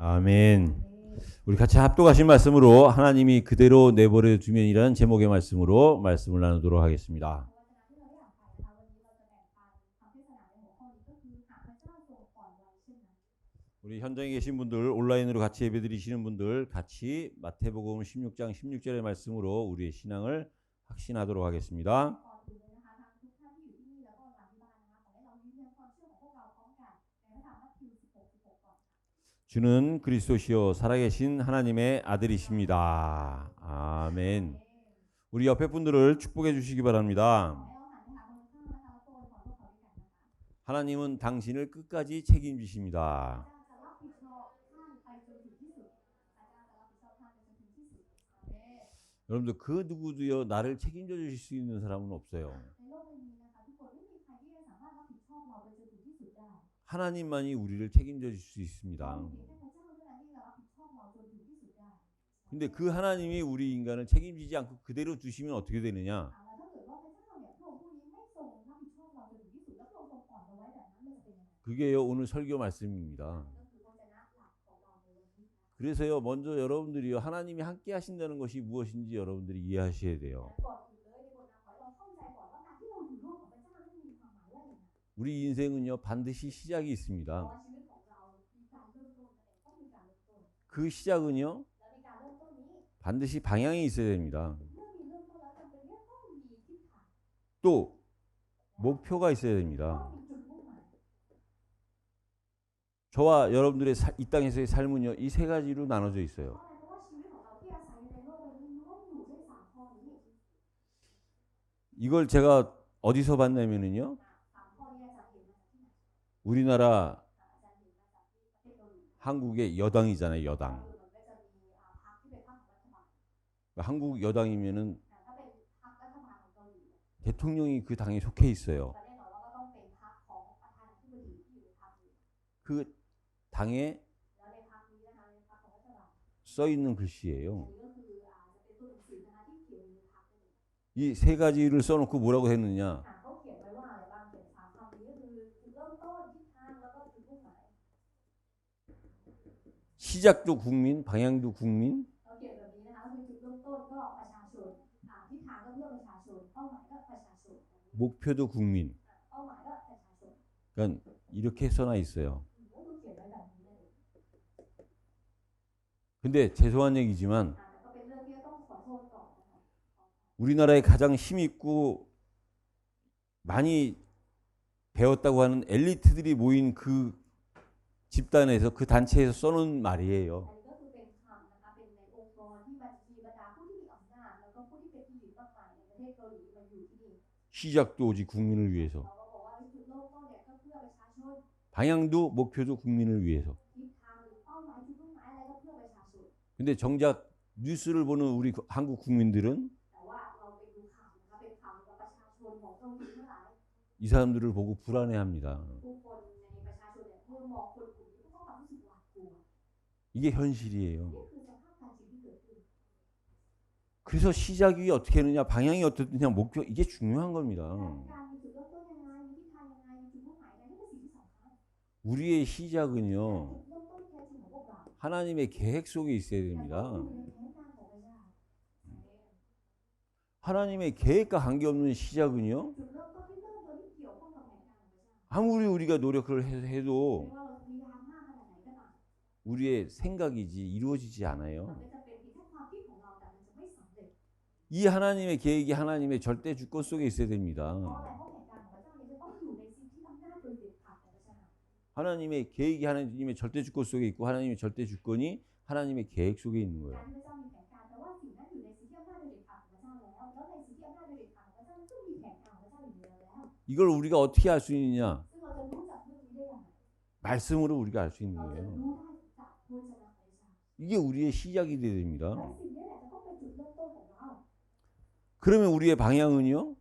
아멘. 우리 같이 합독하신 말씀으로 하나님이 그대로 내버려 두면이라는 제목의 말씀으로 말씀을 나누도록 하겠습니다. 우리 현장에 계신 분들, 온라인으로 같이 예배드리시는 분들 같이 마태복음 16장 16절의 말씀으로 우리의 신앙을 확신하도록 하겠습니다. 주는 그리스도시요 살아계신 하나님의 아들이십니다. 아멘. 우리 옆에 분들을 축복해 주시기 바랍니다. 하나님은 당신을 끝까지 책임지십니다. 여러분들 그 누구도요 나를 책임져 주실 수 있는 사람은 없어요. 하나님만이 우리를 책임져 줄 수 있습니다. 근데 그 하나님이 우리 인간을 책임지지 않고 그대로 두시면 어떻게 되느냐? 그게요 오늘 설교 말씀입니다. 그래서요 먼저 여러분들이요 하나님이 함께 하신다는 것이 무엇인지 여러분들이 이해하셔야 돼요. 우리 인생은요 반드시 시작이 있습니다. 그 시작은요 반드시 방향이 있어야 됩니다. 또 목표가 있어야 됩니다. 저와 여러분들의 이 땅에서의 삶은요 이 세 가지로 나눠져 있어요. 이걸 제가 어디서 봤냐면요 우리나라 한국의 여당이잖아요. 여당. 한국 여당이면은 대통령이 그 당에 속해 있어요. 그 당에 써 있는 글씨예요. 이 세 가지를 써놓고 뭐라고 했느냐? 시작도 국민, 방향도 국민, 목표도 국민. 그러니까 이렇게 써놔 있어요. 근데 죄송한 얘기지만 우리나라에 가장 힘있고 많이 배웠다고 하는 엘리트들이 모인 그 집단에서 그 단체에서 써놓은 말이에요. 시작도 오직 국민을 위해서. 방향도 목표도 국민을 위해서. 근데 정작 뉴스를 보는 우리 한국 국민들은 이 사람들을 보고 불안해합니다. 이게 현실이에요. 그래서 시작이 어떻게 하느냐, 방향이 어떻느냐, 목표 이게 중요한 겁니다. 우리의 시작은요 하나님의 계획 속에 있어야 됩니다. 하나님의 계획과 관계없는 시작은요 아무리 우리가 노력을 해도 우리의 생각이지 이루어지지 않아요. 이 하나님의 계획이 하나님의 절대 주권 속에 있어야 됩니다. 하나님의 계획이 하나님의 절대 주권 속에 있고 하나님의 절대 주권이 하나님의 계획 속에 있는 거예요. 이걸 우리가 어떻게 알 수 있느냐? 말씀으로 우리가 알 수 있는 거예요. 이게 우리의 시작이 돼야 됩니다. 그러면 우리의 방향은요?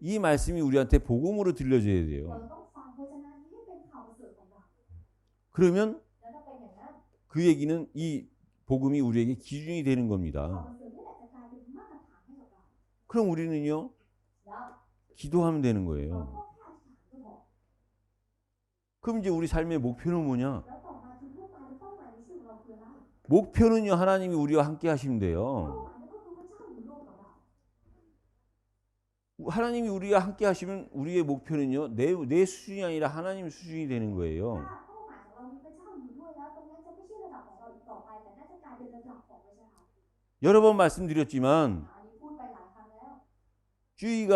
이 말씀이 우리한테 복음으로 들려져야 돼요. 그러면 그 얘기는 이 복음이 우리에게 기준이 되는 겁니다. 그럼 우리는요? 기도하면 되는 거예요. 그럼 이제 우리 삶의 목표는 뭐냐? 목표는요, 하나님이 우리와 함께 하시면 เป้า 돼요. หมายนั้นก็คือพระเจ้าอยู่ร่วมกับเรา 하나님이 우리와 함께 하시면 우리의 목표는요, 내 수준이 아니라 하나님 수준이 되는 거예요. ถ้าเป้าหมายของเรามีพระเจ้าอยู่ด้วยแล้วตรงนั้นจะไม่ใช่ระดับของเราอีกต่อไปแต่น่าจะกลายเป็นระดับของพระเจ้า 여러 번 말씀드렸지만 อันนี้พูดไปหลายครั้งแล้ว 주의가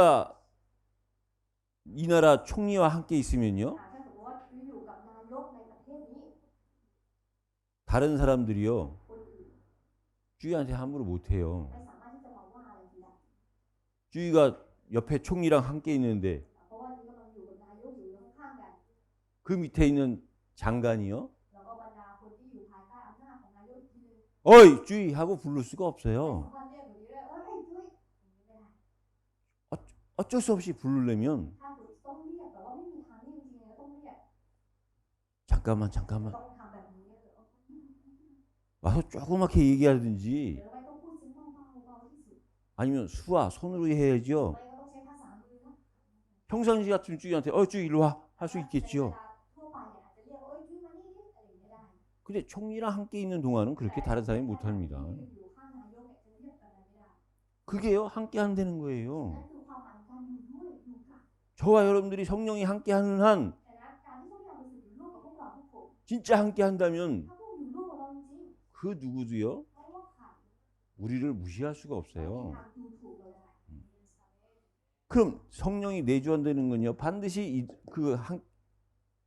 이 나라 총리와 함께 있으면요, ถ้าสมมติว่าอยู่กับนายกในประเทศนี้ 다른 사람들이요, คนอื่น 주의한테 함부로 못해요. ไม่สามารถที่จะมาว่าอะไรทีได้ 주의가 옆에 총리랑 함께 있는데 เพราะว่านี่กำลังอยู่กับนายกอยู่ข้างๆกัน 그 밑에 있는 장관이요, แล้วก็บรรดาคนที่อยู่ภายใต้อำนาจของนายกอีกทีนึง 어이 주의 하고 부를 수가 แต่ 없어요. สามารถเรียกแบบนี้ได้เอ้ยช่วยอย่างนี้ไม่ได้ 어쩔 수 없이 부르려면 ถ้าคุณต้องเรียกแต่ว่าไม่มีทางเรียกจริงๆต้องเรียก 잠깐만 ต้องทำแบบนี้ 와서 조그맣게 얘기하든지 หรือไม่ต้องพูดเสียงเบาๆที่สุด 아니면 수화 손으로 해야죠. ไม่ก็ต้องใช้ภาษามือนะ 평상시 같은 주의한테 주의 일로 와 할 수 ใน 있겠지요. เวลาทั่วไปเนี่ยอาจจะเรียกว่าเอ้ยช่วยมานี่ดิอะไรอย่างเงี้ยได้ 근데 총리랑 함께 있는 동안은 그렇게 다른 사람이 못합니다. อยู่ข้างนายกเนี่ยจะเรียกแบบนั้นไม่ได้ 그게요 함께 한다는 거예요. นั่นคือความหมายของการอยู่ด้วยอยู่กับ 저와 여러분들이 성령이 함께 하는 한 แต่นะการที่พวกเรารู้สึกอยู่ร่วมกับพวกเราทุกคน 진짜 함께 한다면 ถ้าพวกอยู่ร่วมกับเราจริง 그 누구도요 ๆไม่ว่าใคร 우리를 무시할 수가 ไม่มี 없어요. ทางดูถูกเราได้ 그럼 성령이 내주한다는 건요 반드시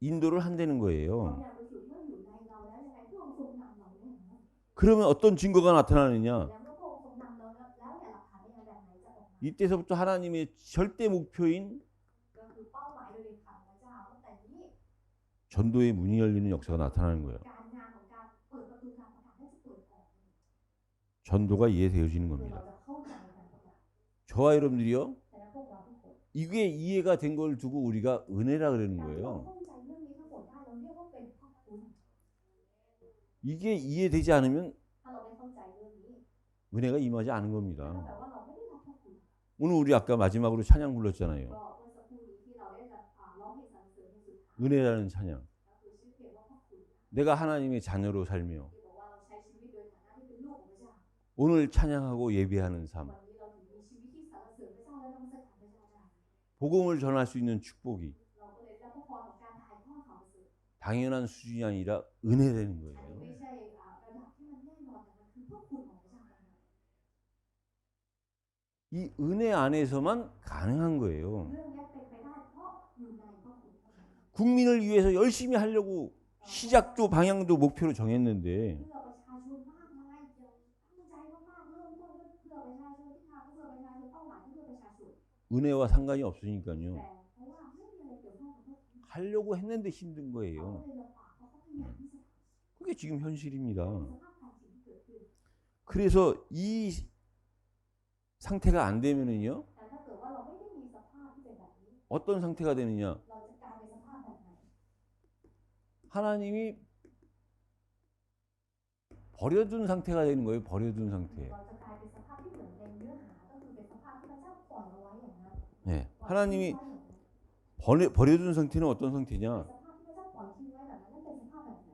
인도를 한다는 เพราะ 거예요. เนี่ยรู้สึกว่าอยู่ในเราแล้วยังไงพระองค์ทรงนำเราแน่นอน 그러면 어떤 증거가 나타나느냐? แล้วเมื่อพระองค์ทรงนำเราแล้วเนี่ยหลักฐานในแบบไหนจะออกมา 이때서부터 하나님의 절대 목표인 ก็คือเป้าหมายโดยเด็ดขาดของพระเจ้าตั้งแต่นี้ 전도의 문이 열리는 역사가 나타나는 거예요. การงานของการเปิดประตูการประกาศให้จะเปิดออก 전도가 이해되어지는 คือ 겁니다. เราจะเข้าใจกันประกาศ 저와 여러분들이요 แต่นั้นพวกเราทุกคน 이게 이해가 된 걸 두고 우리가 은혜라 그러는 การที่เรา 거예요. เข้าใจเรื่องนี้ทั้งหมดได้เราเรียกว่าเป็นพระคุณ 이게 이해되지 않으면 ถ้าเราไม่เข้าใจเรื่องนี้ 은혜가 임하지 않은 นั่น 겁니다. ก็แปลว่าเราไม่ได้รับพระคุณ 오늘 우리 아까 마지막으로 찬양 불렀잖아요. ก็เมื่อสักครู่นี้ที่เราได้ร้องเพลงสรรเสริญในสุดท้าย 은혜라는 찬양. ก็คือชื่อเพลงว่าพระคุณ 내가 하나님의 자녀로 살며 ที่บอกว่าเราใช้ชีวิตโดยฐานะที่เป็นลูกของพระเจ้า 오늘 찬양하고 예배하는 삶. วันนี้เราถึงมีชีวิตที่สรรเสริญพระเจ้าและนมัสการพระเจ้าได้ 복음을 전할 수 있는 축복이 เราก็เลยได้พระพรของการถ่ายทอดข่าวประเสริฐ 당연한 수준이 아니라 은혜되는 อันนี้ 거예요. ไม่ใช่ระดับที่มันแน่นอนแต่มันคือพระคุณของพระเจ้าต่างหาก 이 은혜 안에서만 가능한 거예요. เรื่องนี้เป็นไปได้เพราะอยู่ในพระคุณเท่านั้น 국민을 위해서 열심히 하려고 시작도 방향도 목표로 정했는데 เพื่อประชาชนมากมายตั้งใจมากๆเริ่มต้นก็เพื่อประชาชนที่ทางก็เพื่อประชาชนเป้าหมายก็เพื่อประชาชน 은혜와 상관이 없으니까요. แต่เพราะว่าไม่มีอะไรเกี่ยวข้องกับพระคุณ 하려고 했는데 힘든 เขา 거예요. ก็เลยลำบากเพราะเขาพยายามที่จะ 그게 지금 현실입니다. ทำสภาพการสิ่งที่เกิดขึ้น 그래서 이 상태가 안 되면은요. แต่ถ้าเกิดว่าเราไม่ได้มีสภาพที่เป็นแบบนี้ 어떤 상태가 되느냐? เราจะกลายเป็นสภาพแบบไหน 하나님이 버려둔 상태가 되는 거예요. 버려둔 상태. เราจะกลายเป็นสภาพที่เหมือนในเนื้อหาก็คือเป็นสภาพที่พระเจ้าปล่อยเอาไว้อย่างนั้น 네. ปล่อย 하나님이 ทิ้งไว้อย่างนั้น 버려둔 상태는 어떤 상태냐? สภาพที่พระเจ้าปล่อยทิ้งไว้แบบนั้นนั่นเป็นสภาพแบบไหน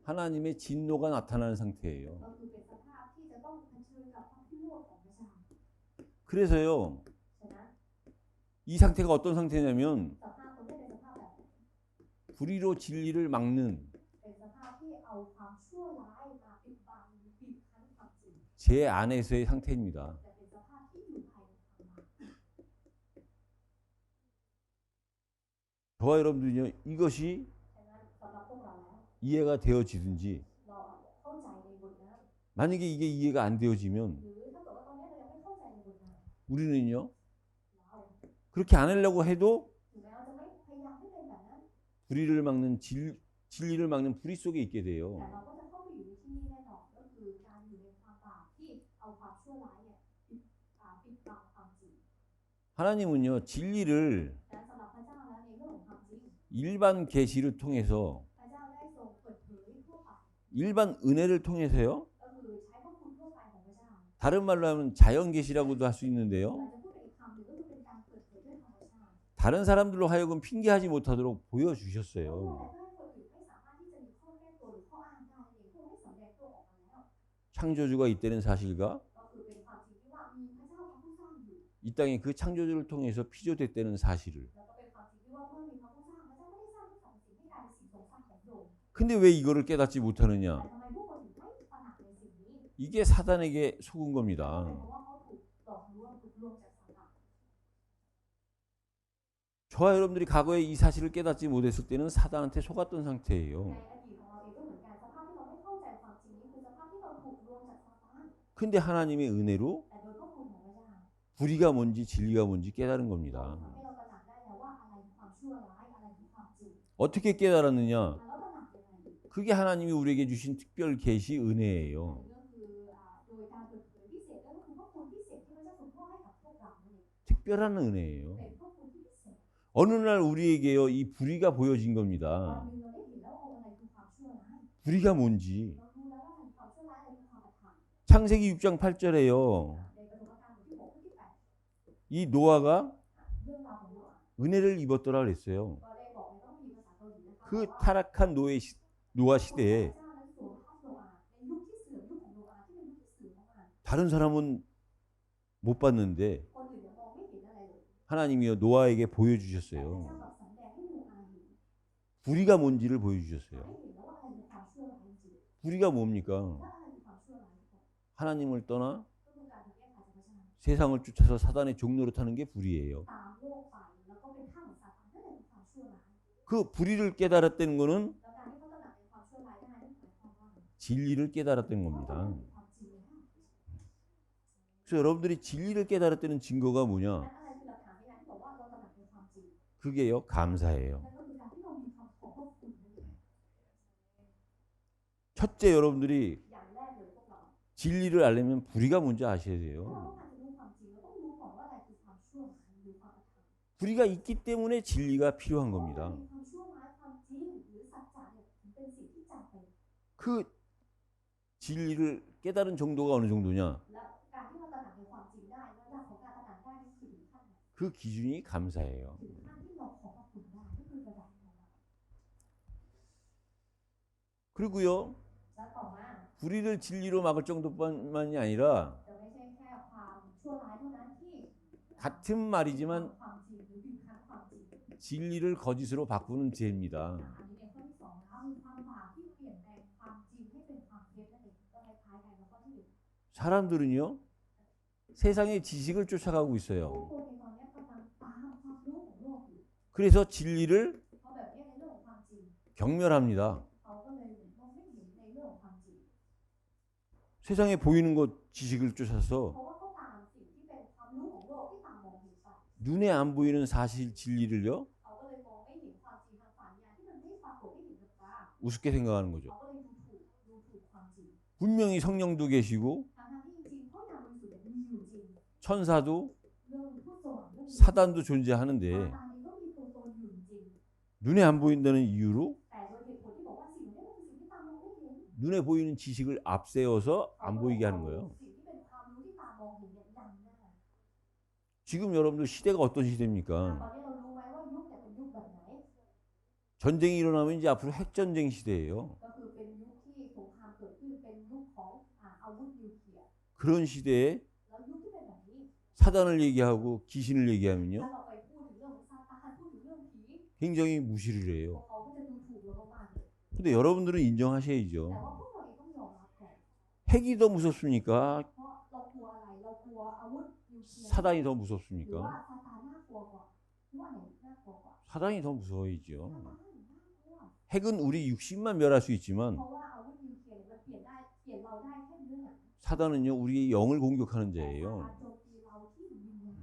하나님의 진노가 나타나는 상태예요. ก็คือเป็นสภาพที่จะต้องเผชิญกับความพิโรธของพระเจ้า 그래서요. ฉะนั้น 이 상태가 어떤 상태냐면 สภาพตรงนี้เป็นสภาพแบบไหน 불의로 진리를 막는 เป็นสภาพที่เอาความชั่วร้ายมาปิดบังปิดคั้นความจริง 제 안에서의 상태입니다. แต่เป็นสภาพที่อยู่ภายในความบาป 저와 여러분들은요. 이것이 ฉะนั้นสำหรับพวกเราแล้ว 이해가 되어지든지 เราเข้าใจในบทนั้น 만약에 이게 이해가 안 되어지면 หรือถ้าเกิดว่าตอนนี้เรายังไม่เข้าใจในบทนั้น 우리는요. เรา 그렇게 안 하려고 해도 ถึงแม้เราจะไม่พยายามให้เป็นแบบนั้น 불의를 막는 진리를 막는 불의 속에 있게 돼요. แต่เราก็จะเข้าไปอยู่ในที่นี่แน่นอนก็คือการอยู่ในความบาปที่เอาความชั่วร้ายเนี่ยปิดบังความจริง 하나님은요. 진리를 นั้นสำหรับพระเจ้าแล้วในเรื่องของความจริง 일반 계시를 통해서 พระเจ้าได้ทรงเปิดเผยทั่วไป 일반 은혜를 통해서요. ก็คือใช้พระคุณทั่วไปของพระเจ้า 다른 말로 하면 자연 계시라고도 할 수 있는데요. เราจะพูดเป็นอีกคำหนึ่งก็คือเป็นการเปิดเผยด้วยธรรมชาติ 다른 사람들로 하여금 핑계하지 못하도록 เพื่อ 보여주셨어요. อะไรเพื่อให้คนอื่นไม่สามารถที่จะมีข้อแก้ตัวหรือข้ออ้างได้เองเพื่อให้สำแดงตัวออกมาแล้ว 창조주가 있다는 사실과 ก็คือเป็นความจริงที่ว่ามีพระเจ้าพระผู้สร้างอยู่ 이 땅에 그 창조주를 통해서 피조됐다는 사실을. แล้วก็เป็นความจริงที่ว่าเมื่อมีพระผู้สร้างพระเจ้าไม่ได้สร้างทุกสรรพสิ่งให้กลายเป็นสิ่งทรงสร้างของพระองค์ 근데 왜 이거를 깨닫지 แต่ 못하느냐? ทำไมพวกคนถึงไม่ตระหนักในสิ่งนี้ 이게 사단에게 속은 เพราะ 겁니다. ว่าเขาถูกหลอกลวงถูกลวงจากซาตาน 저와 여러분들이 과거에 이 사실을 깨닫지 못했을 때는 사단한테 속았던 ใน 상태예요. อดีตของเราเองก็เหมือนกันสภาพที่เราไม่เข้าใจความจริงนี้คือสภาพที่เราถูกลวงจากซาตาน 근데 하나님의 은혜로 แต่โดยพระคุณของพระเจ้า 불의가 뭔지 진리가 뭔지 깨달은 ทำ 겁니다. ให้เราตระหนักได้แล้วว่าอะไรคือความชั่วร้ายอะไรคือความจริง 어떻게 깨달았느냐? แล้วตระหนักยังไง 그게 하나님이 우리에게 주신 특별 계시 อัน 은혜예요. นี้ก็คือโดยการเปิดเผยพิเศษก็คือพระคุณพิเศษที่พระเจ้าทรงมอบให้กับพวกเรานั่นเอง 특별한 은혜예요. เป็นพระคุณที่พิเศษ 어느 날 우리에게요 이 불의가 보여진 วัน 겁니다. หนึ่งเราได้เห็นแล้วอะไรคือความชั่วร้าย 불의가 뭔지. เรารู้แล้วว่าอะไรคือความชั่วร้ายอะไรคือความอธรรม 창세기 6장 8절에요. ในปฐมกาลบทที่ 6 ข้อที่ 8 이 노아가 เรื่องราวของโนอาห์ 은혜를 입었더라 그랬어요. ก็ได้บอกในพระคัมภีร์ภาษาเกาหลีนะคะ 그 타락한 노아 시대에 พระเจ้านั้นทรงทับโนอาห์ในยุคที่เสื่อมยุคของโนอาห์ที่เป็นยุคที่เสื่อมมาก 다른 사람은 못 봤는데 ๆคนอื่นยังมองไม่เห็นอะไรเลย 하나님이요 노아에게 แต่พระ 보여주셨어요. เจ้าแบบสำแดงให้โนอาห์เห็น 불의가 뭔지를 ให้ 보여주셨어요. เห็นแล้วว่าอะไรคือความชั่วร้ายจริง 불의가 뭡니까? ๆและอะไรคือความชั่วร้ายที่สุด 하나님을 떠나 ก็คือการถูกแยกขาดจากพระเจ้า 세상을 쫓아서 사단의 종로로 타는 게 불의예요. ตามโลกไปแล้วก็เป็นท่าของซาตานนั่นแหละคือความชั่วร้าย 그 불의를 깨달았다는 거는 แล้วการที่เขาตระหนักในความชั่วร้ายได้นั่นหมายความว่า 진리를 깨달았다는 เขาตระหนั 겁니다. กในความจริงแล้ว 그래서 여러분들이 진리를 깨달았다는 증거가 นั่น 뭐냐? อะไรคือหลักฐานในการที่บอกว่าเราตระหนักในความจริง 그게요 감사예요. นั่นก็คือการที่เรามีความขอบพระคุณนั่นเอง 첫째 여러분들이 อย่างแรกเลยพวกเรา 진리를 알려면 불의가 뭔지 아셔야 ถ้าเรา 돼요. ต้องการจะรู้ความจริงเราต้องรู้ก่อนว่าอะไรคือความชั่วร้ายหรือความอธรรม 불의가 있기 때문에 진리가 필요한 เพราะมัน 겁니다. มีความชั่วร้ายความจริงหรือสัจจะเนี่ยถึงเป็นสิ่งที่จำเป็น 그 진리를 깨달은 정도가 어느 정도냐? และการที่เราตระหนักในความจริงได้ระดับของการตระหนักได้นี่คือถึงขั้นไหน 그 기준이 감사예요. ถึงขั้นที่เราขอบพระคุณได้นี่คือระดับของเรา 그리고요 และต่อมา 불의를 진리로 막을 정도뿐만이 아니라 จะไม่ใช่แค่ความชั่วร้ายเท่านั้นที่ 같은 말이지만 ความจริงหรือบิดคั้นความจริง 진리를 거짓으로 바꾸는 죄입니다. อันนี้ในข้อที่สองนะคะคือความบาปที่เปลี่ยนแปลงความจริงให้เป็นความเท็จนั่นเองก็คล้ายๆกันกับข้อที่หนึ่ง 사람들은요 세상의 지식을 쫓아가고 ผู้ 있어요. คนในตอนนี้กำลังตามความรู้ของโลกอยู่ 그래서 진리를 เพราะแบบนี้ในเรื่องของความจริง 경멸합니다. เขาก็เลยมองไม่เห็นในเรื่องของความจริง 세상에 보이는 것 지식을 쫓아서 เพราะว่าเขาตามสิ่งที่เป็นความรู้ของโลกที่ตามมองเห็นไป 눈에 안 보이는 사실 진리를요 เขาก็เลยมองไม่เห็นความจริงทางฝ่ายญาณที่มันไม่ปรากฏให้เห็นกับตา 우습게 생각하는 거죠. เขาก็เลยดูถูกความจริง 분명히 성령도 계시고 ทั้งที่จริงๆพระยาบริสุทธิ์มีอยู่จริง 천사도 เรื่องผู้สวรรค์เรื่อง 사단도 ซา 존재하는데 ตานเองก็มีตัวตนอยู่จริง 눈에 안 보인다는 이유로 แต่โดยเหตุผลที่บอกว่าสิ่งนี้มันเป็นสิ่งที่ตามมองไม่เห็น 눈에 보이는 지식을 앞세워서 안 보이게 하는 거예요. สิ่งที่เป็นความรู้ที่ตามองเห็นเนี่ยนำหน้า 지금 여러분들 시대가 어떤 ตอน 시대입니까? นี้เรารู้ไหมว่ายุคเนี่ยเป็นยุคแบบไหน 전쟁이 일어나면 이제 앞으로 핵전쟁 시대예요. ก็คือเป็นยุคที่สงครามเกิดขึ้นเป็นยุคของอาวุธนิวเคลียร์ 그런 시대에 แล้วยุคที่เป็นแบบนี้ 사단을 얘기하고 귀신을 얘기하면요 ถ้าเราไปพูดถึงเรื่องของซาตานพูดถึงเรื่องผี 굉장히 무시를 พว 해요. กเขาก็จะดูถูกเรามากๆเลย 근데 여러분들은 แต่ 인정하셔야죠. ว่าพวกเราเองต้องยอมรับก่อน 핵이 더 무섭습니까? เพราะเรากลัวอะไรเรากลัวอาวุธนิวเคลียร์ 사단이 더 หรือว่า 무섭습니까? ซาตานน่ากลัวกว่าหรือว่าไหนน่ากลัวกว่า 사단이 더 ซา 무서워야죠. ตานน่ากลัว 핵은 우리 육신만 멸할 수 있지만 เพราะว่าอาวุธนิวเคลียร์เนี่ยมันเปลี่ยนเราได้แค่เนื้อหนัง 사단은요 우리의 영을 공격하는 แต่ซา 자예요. ตานโจมตีเราที่วิญญาณ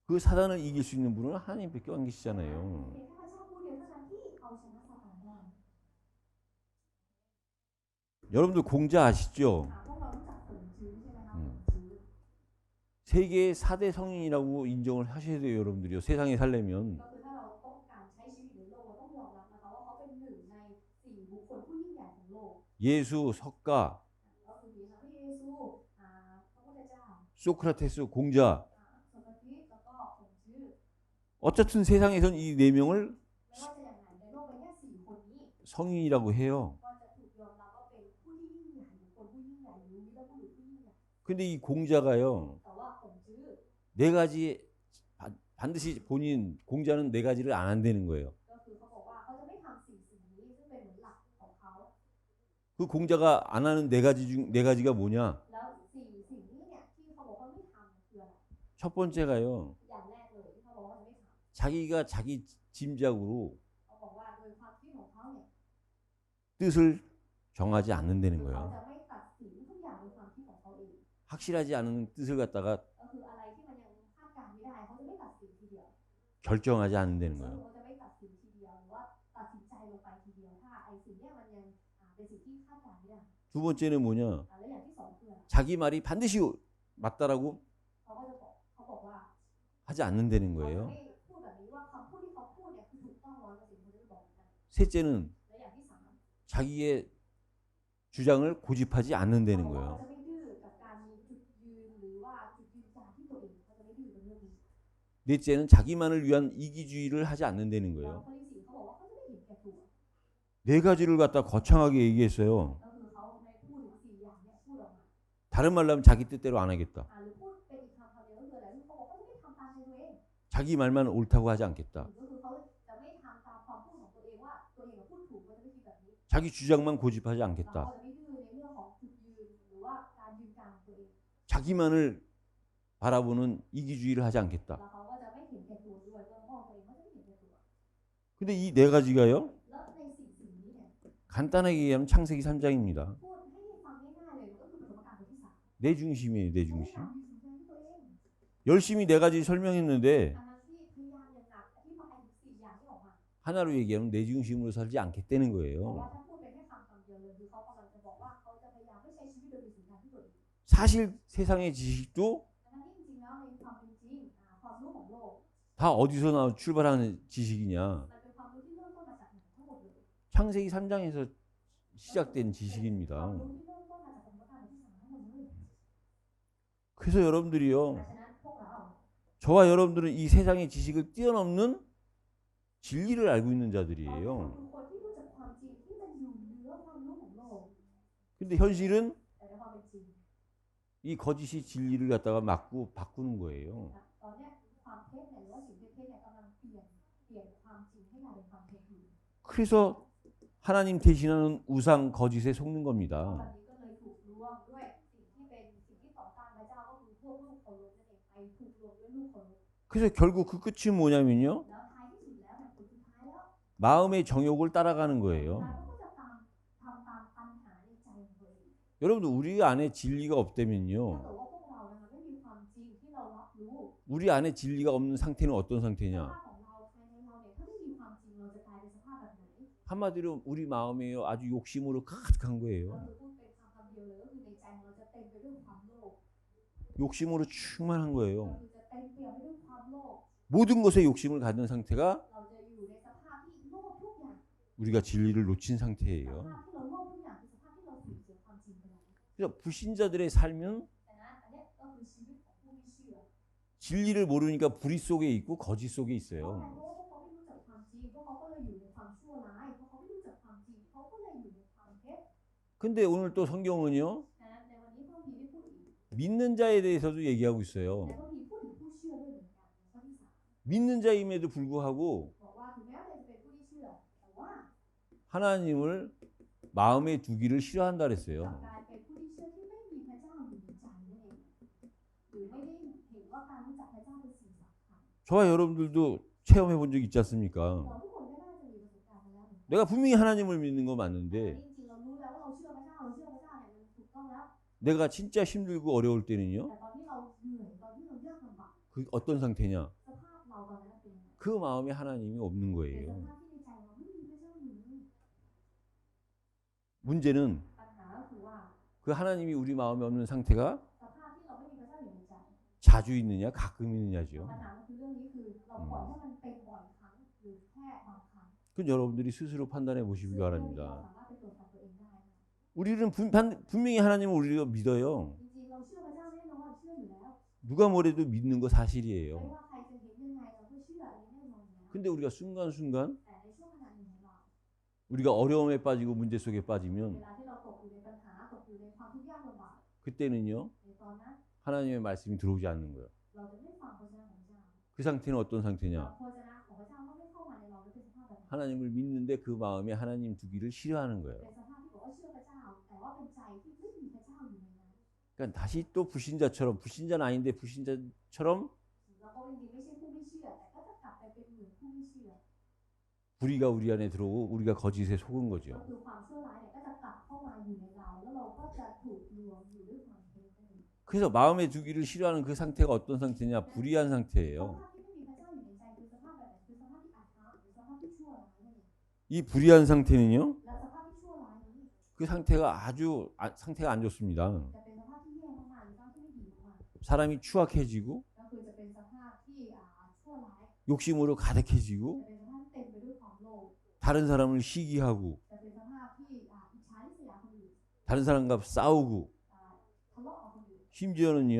그 사단을 이길 수 있는 분은 하나님밖에 안 계시잖아요. เพียงแค่พระเจ้าผู้เดียวเท่านั้นที่เอาชนะซาตานได้ 여러분들 공자 아시죠? พวกเรารู้จักผงจื้อใช่ไหมคะผงจื้อ 세계의 4대 성인이라고 인정을 하셔야 돼요, 여러분들이요. 세상에 살려면. ก็คือถ้าเราต้องการใช้ชีวิตในโลกเราต้องยอมรับนะคะว่าเขาเป็นหนึ่งใน4บุคคลผู้ยิ่งใหญ่ของโลก 예수, 석가, ก็คือมีทั้งพระเยซูพระพุทธเจ้า 소크라테스, 공자. โสกติแล้วก็ผงจื้อ 어쨌든 세상에선 이 4명을 ไม่ว่าจะอย่างไรในโลกใบนี้4คนนี้ 성인이라고 해요. ก็จะถูกยอมรับว่าเป็นผู้ที่ยิ่งใหญ่บุคคล 근데 이 공자가요. แต่ว่าผมจื้อ 네 가지 반드시 본인 공자는 네 가지를 안 한다는 거예요. ก็คือเขาบอกว่าเขาจะไม่ทำสิ่งนี้ซึ่งเป็นเหมือนหลักของเขา 그 공자가 안 하는 네 가지 중 네 가지가 뭐냐? แล้วสิ่งนี้เนี่ยที่เขาบอกว่าไม่ทำคืออะไร 첫 번째가요. อย่างแรกเลยที่เขาบอกว่าจะไม่ทำ 자기가 자기 짐작으로 เขาบอกว่าโดยความคิดของเขาเนี่ย 뜻을 정하지 않는다는 คือเขา 거예요. จะไม่ตัดสินทุกอย่างโดยความคิดของเขาเอง 확실하지 않은 뜻을 갖다가 ก็คืออะไรที่มันยังคาดการณ์ไม่ได้เขาจะไม่ตัดสินทีเดียว 결정하지 않는다는 ก็คือ 거예요. เขาจะไม่ตัดสินทีเดียวหรือว่าตัดสินใจลงไปทีเดียวถ้าไอ้สิ่งเนี้ยมันยังเป็นสิ่งที่คาดการณ์ไม่ได้ 두 번째는 뭐냐? แล้วอย่างที่สองคืออะไร 자기 말이 반드시 맞다라고 เขาก็จะบอกเขาบอกว่า 하지 않는다는 เขาจะ 거예요. ไม่พูดแบบนี้ว่าคำพูดที่เขาพูดเนี่ยคือถูกต้อง100%เขาจะไม่บอกแบบนั้น 셋째는 และอย่างที่สาม 자기의 주장을 고집하지 않는다는 เขาบอกว่า 거예요. จะไม่ดื้อกับการมีจุดยืนหรือว่าจุดยืนการที่ตัวเองเขาจะไม่ดื้อกับเรื่องนี้ 넷째는 자기만을 위한 이기주의를 하지 않는다는 แล้ว 거예요. ข้อที่สี่เขาบอกว่าเขาจะไม่เห็นแก่ตัว 네 가지를 갖다 거창하게 얘기했어요. ก็คือเขาในพูดถึงสี่อย่างเนี่ยพูดออกมา 다른 말로 하면 자기 뜻대로 안 하겠다. หรือพูดเป็นอีกคำเดียวก็คืออะไรที่เขาบอกเขาจะไม่ทำตามใจตัวเอง 자기 말만 옳다고 하지 않겠다. ก็คือเขาจะไม่ทำตามความพูดของตัวเองว่าตัวเองพูดถูกเขาจะไม่คิดแบบนี้ 자기 주장만 고집하지 แล้ว 않겠다. เขาจะไม่ดื้อในเรื่องของจุดยืนหรือว่าการยืนกลางของตัวเอง 자기만을 바라보는 이기주의를 하지 않겠다. แล้วเขาก็จะไม่เห็นแก่ตัวด้วยเรื่องมองตัวเองเขาจะไม่เห็นแก่ตัว 근데 이 네 가지가요. แล้วในสิ่งนี้เนี่ย 간단하게 얘기하면 창세기 3장입니다. พูดให้ฟังง่ายๆเลยก็คือประสบการณ์บทที่สาม 내 중심이에요. 내 ไม่ 중심. ทำอยู่ในตัวเอง 열심히 네 가지 설명했는데 อันนั้นที่พยายามอย่างหนักอธิบายถึงสี่อย่างที่ออกมา 하나로 얘기하면 내 중심으로 살지 않겠다는 บอกว่า 거예요. ถ้าพูดเป็นแค่คำเดียวเลยคือเขากำลังจะบอกว่าเขาจะพยายามไม่ใช้ชีวิตโดยมีสิ่งที่ตัวเอง 사실 세상의 지식도 ทั้งที่จริงๆแล้วในความเป็นจริงความรู้ของโลก 다 어디서 출발하는 지식이냐? มันเป็นความรู้ที่เริ่มต้นมาจากไหนทั้งหมดเลย 창세기 3장에서 시작된 ความ 지식입니다. รู้ที่เริ่มต้นมาจากสมมติฐานที่สามทั้งหมดเลย 그래서 여러분들이요. ฉะนั้นพวกเรา 저와 여러분들은 이 세상의 지식을 뛰어넘는 진리를 알고 있는 เรา 자들이에요. คือคนที่รู้จักความจริงที่มันอยู่เหนือความรู้ของโลก 근데 현실은 แต่ในความเป็นจริง 이 거짓이 진리를 갖다가 막고 바꾸는 거예요. ตอนเนี้ยความเท็จเนี่ยหรือว่าสิ่งเท็จเนี่ยกำลังเปลี่ยนความจริงให้กลายเป็นความเท็จอยู่ 그래서 하나님 대신하는 우상 거짓에 속는 เพราะ 겁니다. แบบนี้ก็เลยถูกลวงด้วยสิ่งที่เป็นสิ่งที่ต่อต้านพระเจ้าก็คือพวกลูกเคารพนั่นเองไปถูกลวงด้วยลูกเคารพ 그래서 결국 그 끝이 뭐냐면요. แล้วท้ายที่สุดแล้วเนี่ยผลสุดท้ายแล้ว 마음의 정욕을 따라가는 สุด 거예요. ท้ายเขาก็จะทำตามปัญหาในใจของตัวเอง 여러분들 우리 안에 진리가 ถ้า 없다면요. เกิดว่าพวกเรานะคะไม่มีความจริงที่เรารับรู้ 우리 안에 진리가 없는 상태는 어떤 สภาพ 상태냐? ของเราภายในเราเนี่ยถ้าไม่มีความจริงเราจะกลายเป็นสภาพแบบไหน 한마디로 우리 마음이요 아주 욕심으로 가득한 ก็ 거예요. คือพูดเป็นคำเดียวเลยก็คือในใจของเราจะเต็มไปด้วยความโลภ 욕심으로 충만한 ก็ 거예요. คือจะเต็มเปี่ยมไปด้วยความโลภ 모든 것에 욕심을 가진 상태가 เราจะอยู่ในสภาพที่โลภทุกอย่าง 우리가 진리를 놓친 สภา 상태예요. พที่เราโลภทุกอย่างคือสภาพที่เราสูญเสียความจริงไปแล้ว 그래서 불신자들의 삶은 แต่นั้นอันเนี้ยก็คือชีวิตของผู้ไม่เชื่อ 진리를 모르니까 불의 속에 있고 거짓 속에 เพราะ 있어요. อะไรเพราะว่าพวกเขาไม่รู้จักความจริงพวกเขาก็เลยอยู่ในความชั่วร้ายเพราะเขาไม่รู้จักความจริงเขาก็เลยอยู่ในความเท็จ 근데 오늘 또 성경은요 ดังนั้นในวันนี้พระพีได้พูดอีก 믿는 자에 대해서도 얘기하고 있어요. แต่พระพีพูดถึงผู้เชื่อด้วยเหมือนกันข้อที่สาม 믿는 자임에도 불구하고 บอกว่าถึงแม้เราจะเป็นผู้ที่เชื่อแต่ว่า 하나님을 마음에 두기를 싫어한다 กลับ 그랬어요. กลายเป็นผู้ที่เชื่อที่ไม่มีพระเจ้าอยู่ในใจนั่นเองหรือไม่ได้เห็นว่าการรู้จักพระเจ้าเป็นสิ่งสำคัญ 저와 여러분들도 체험해 본 적 있지 않습니까? เราทุกคนก็น่าจะมีประสบการณ์มาแล้วเหมือนกัน 내가 분명히 하나님을 믿는 거 แต่ 맞는데 จริงๆเรารู้แล้วว่าเราเชื่อพระเจ้าเราเชื่อพระเจ้าเนี่ยมันถูกต้องแล้ว 내가 진짜 힘들고 어려울 때는요 แต่ตอนที่เราเหนื่อยตอนที่เรายากลำบาก 그 어떤 상태냐 สภาพเราตอนนั้นเป็นยังไง 그 마음에 하나님이 없는 ในส 거예요. ภาพที่ในใจเราไม่มีพระเจ้าอยู่เลย 문제는 ปัญหาก็คือว่า 그 하나님이 우리 마음에 없는 상태가 สภาพที่เราไม่มีพระเจ้าอยู่ในใจ 자주 있느냐 가끔 있느냐죠. ปัญหาก็คือเรื่องนี้คือเราปล่อยให้มันเป็นบ่อยครั้งหรือแค่บางครั้ง 그건 여러분들이 스스로 판단해 보시기 ซึ่งเรา 바랍니다. สามารถไปตรวจสอบตัวเองได้นะ 우리는 분명히 하나님을 우리가 믿어요. จริงๆเราเชื่อพระเจ้าแน่นอนเชื่ออยู่แล้ว 누가 뭐래도 믿는 거 ไม่ 사실이에요. ว่าใครจะเห็นยังไงเราก็เชื่ออันนี้แน่นอนอยู่แล้ว 근데 우리가 순간순간 แต่ในช่วงขณะหนึ่งของเรา 우리가 어려움에 빠지고 문제 속에 เว 빠지면 ลาที่เราตกอยู่ในปัญหาตกอยู่ในความทุกข์ยากลำบาก 그때는요 ในตอนนั้น 하나님의 말씀이 들어오지 않는 거예요. เราจะไม่ฟังพระเจ้าของพระเจ้า 그 상태는 어떤 상태냐? พระเจ้าของพระเจ้าก็ไม่เข้ามาในเราด้วยเป็นสภาพแบบนั้น 하나님을 믿는데 그 마음에 하나님 두기를 싫어하는 거예요. เป็นสภาพที่บอกว่าเชื่อพระเจ้าแต่ว่าเป็นใจที่ไม่มีพระเจ้าอยู่ในนั้น 그러니까 다시 또 불신자처럼 불신자는 아닌데 불신자처럼 เราก็จริงๆไม่ใช่ผู้ไม่เชื่อแต่ก็จะกลับไปเป็นเหมือนผู้ไม่เชื่อ 불의가 우리 안에 들어오고 우리가 거짓에 속은 ก็ 거죠. คือความชั่วร้ายเนี่ยก็จะกลับเข้ามาอยู่ในเราแล้วเราก็จะถูกลวงอยู่ด้วยความเท็จนั่นเอง 그래서 마음에 두기를 싫어하는 그 상태가 어떤 상태냐? 불의한 ส 상태예요. ภาพที่ไม่มีพระเจ้าอยู่ในใจคือสภาพแบบไหนคือสภาพที่อัตถะหรือสภาพที่ชั่วร้ายนั่นเอง 이 불의한 상태는요. และสภาพที่ชั่วร้ายนี้ 그 상태가 아주 상태가 안 좋습니다. จะเป็นสภาพที่แย่มากๆหรือสภาพที่ไม่ดีมาก 사람이 추악해지고 ๆก็คือจะเป็นสภาพที่ชั่วร้าย 욕심으로 가득해지고 จะเป็นสภาพที่เต็มไปด้วยความโลภ 다른 사람을 시기하고 จะเป็นสภาพที่อิจฉาริษยาคนอื่น 다른 사람과 싸우고 ทะเลาะกับคนอื่น 심지어는요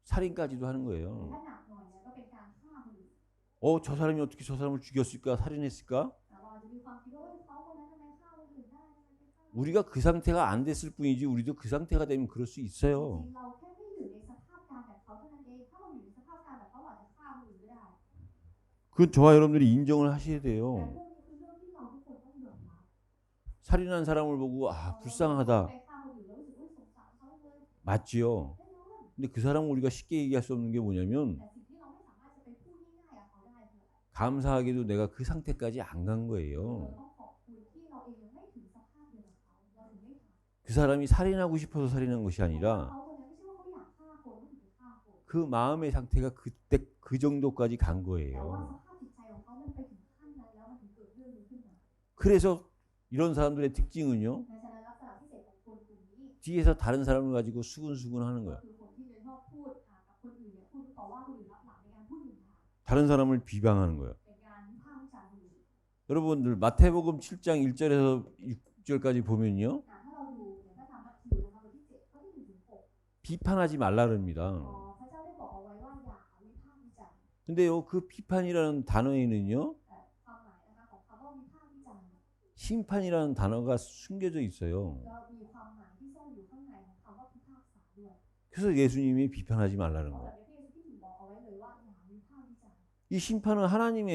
살인까지도 하는 หรือ 거예요. ถ้าหนักหน่อยเนี่ยก็เป็นการฆ่าคนอื่น 저 사람이 어떻게 저 사람을 죽였을까? 살인했을까? เราอาจจะมีความคิดว่าเขาคนนั้นทำไมฆ่าคนอื่นได้ทำไมไม่ฆ่า 우리가 그 상태가 안 됐을 뿐이지 우리도 그 상태가 되면 그럴 수 จริ 있어요. งๆเราแค่ไม่อยู่ในสภาพการแบบเขาเท่านั้นเองถ้าเราอยู่ในสภาพการแบบเขาอาจจะฆ่าคนอื่นก็ได้ 그건 저와 여러분들이 인정을 하셔야 แต่ 돼요. เรื่องนี้คือเรื่องที่เราทุกคนต้องยอมรับ 살인한 사람을 보고 ไป 불쌍하다 ฆ่าคนอื่นแล้วรู้สึกว่าสงสารเขาเลย 맞지요. แน่นอน 근데 그 사람을 우리가 쉽게 얘기할 수 없는 게 뭐냐면 แต่สิ่งที่เราไม่สามารถจะไปพูดง่ายๆกับเขาได้คือ 감사하게도 내가 그 상태까지 안 간 เรา 거예요. ต้องขอบคุณที่เราเองยังไม่ถึงสภาพเดียวกับเขาเราถึงไม่ทำ 그 사람이 살인하고 싶어서 살인한 것이 เพราะว่า 아니라 เขาคนนั้นไม่ใช่ว่าเขาอยากฆ่าคนเขาถึงไปฆ่าคน 그 마음의 상태가 그때 그 정도까지 간 แต่ว่า 거예요. สภาพจิตใจของเขามันไปถึงขั้นนั้นแล้วมันถึงเกิดเรื่องนี้ขึ้นมา 그래서 이런 사람들의 특징은요. ดังนั้นลักษณะพิเศษของคนกลุ่มนี้ 뒤에서 다른 사람을 가지고 수근수근 하는 ก็ 거예요. คือคนที่จะชอบพูดกับคนอื่นเนี่ยพูดต่อว่าคนอื่นรับหลังในการพูดนินทา 다른 사람을 비방하는 거예요. เป็นการวิพากษ์วิจารณ์คนอื่น 여러분들 마태복음 7장 1절에서 6절까지 보면요. ถ้าเราดูในพระธรรมมัทธิวนะคะบทที่7ข้อที่1ถึง6 비판하지 말라 그럽니다. พระเจ้าได้บอกเอาไว้ว่าอย่าวิพากษ์วิจารณ์ 근데요. 그 비판이라는 단어에는요. แต่ความหมายนะคะของคำว่าวิพากษ์วิจารณ์ 심판이라는 단어가 숨겨져 있어요. ก็มีความหมายที่ซ่อนอยู่ข้างในของคำว่าพิพากษาด้วย 그래서 예수님이 비판하지 เพ 말라는 ราะแบ 거예요. บนี้พระเยซูที่ถึงบอกเอาไว้เลยว่าอย่าวิพากษ์วิจารณ์ 이 심판은 하나님의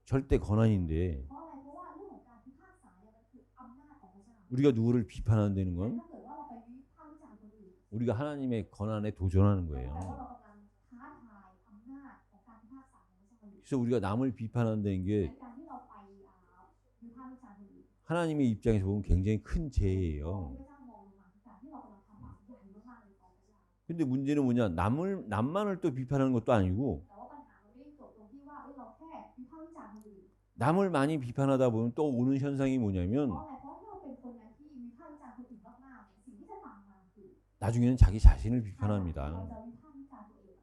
절대 권한인데 เพราะอะไรเพราะว่าเรื่องของการพิพากษาเนี่ยมันคืออำนาจของพระเจ้า 우리가 누구를 비판한다는 ถ้า 건 เกิดว่าเราไปวิพากษ์วิจารณ์คนอื่น 우리가 하나님의 권한에 도전하는 แปลว่า 거예요. เรากำลังท้าทายอำนาจของการพิพากษาของพระเจ้าอยู่ 그래서 우리가 남을 비판한다는 게 การที่เราไปวิพากษ์วิจารณ์คนอื่น 하나님의 입장에서 보면 굉장히 큰 พระ 죄예요. เจ้ามองลงมาการที่เรากำลังทำบาปใหญ่มากๆเลยของพระเจ้า 근데 문제는 뭐냐? 남만을 또 비판하는 것도 아니고 แต่ว่าปัญหามันไม่ได้จบตรงที่ว่าเราแค่วิพากษ์วิจารณ์คนอื่น 남을 많이 비판하다 보면 또 오는 현상이 เพ 뭐냐면 ราะอะไรเพราะถ้าเราเป็นคนนั้นที่วิพากษ์วิจารณ์คนอื่นมากๆเนี่ยสิ่งที่จะตามมาคือ 나중에는 자기 자신을 เรา 비판합니다. จะวิพากษ์วิจารณ์ตัวเอง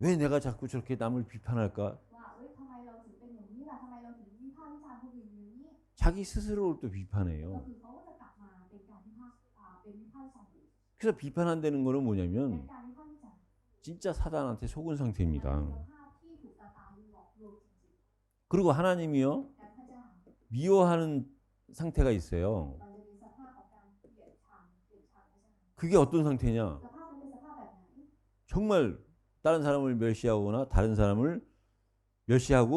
왜 내가 자꾸 저렇게 남을 비판할까? ว่าทำไมเราถึงเป็นอย่างนี้ล่ะทำไมเราถึงวิพากษ์วิจารณ์คนอื่นอย่างนี้ 자기 스스로를 또 ก็ 비판해요. คือเขาก็จะกลับมาเป็นการวิพากษ์เป็นวิพากษ์วิจารณ์ตัวเอง 그래서 비판한다는 거는 เป็ 뭐냐면 นการวิพากษ์วิจารณ์ 진짜 사단한테 속은 상태입니다. สภาพที่ถูกซาตานหลอกลวงจริง 그리고 하나님이요 ๆแต่พระเจ้า 미워하는 상태가 있어요. มันจะมีสภาพของการเกลียดชังพระเจ้า 그게 어떤 상태냐? สภาพนั้นเป็นสภาพแบบไหน 정말 다른 사람을 멸시하거나 다른 사람을 멸시하고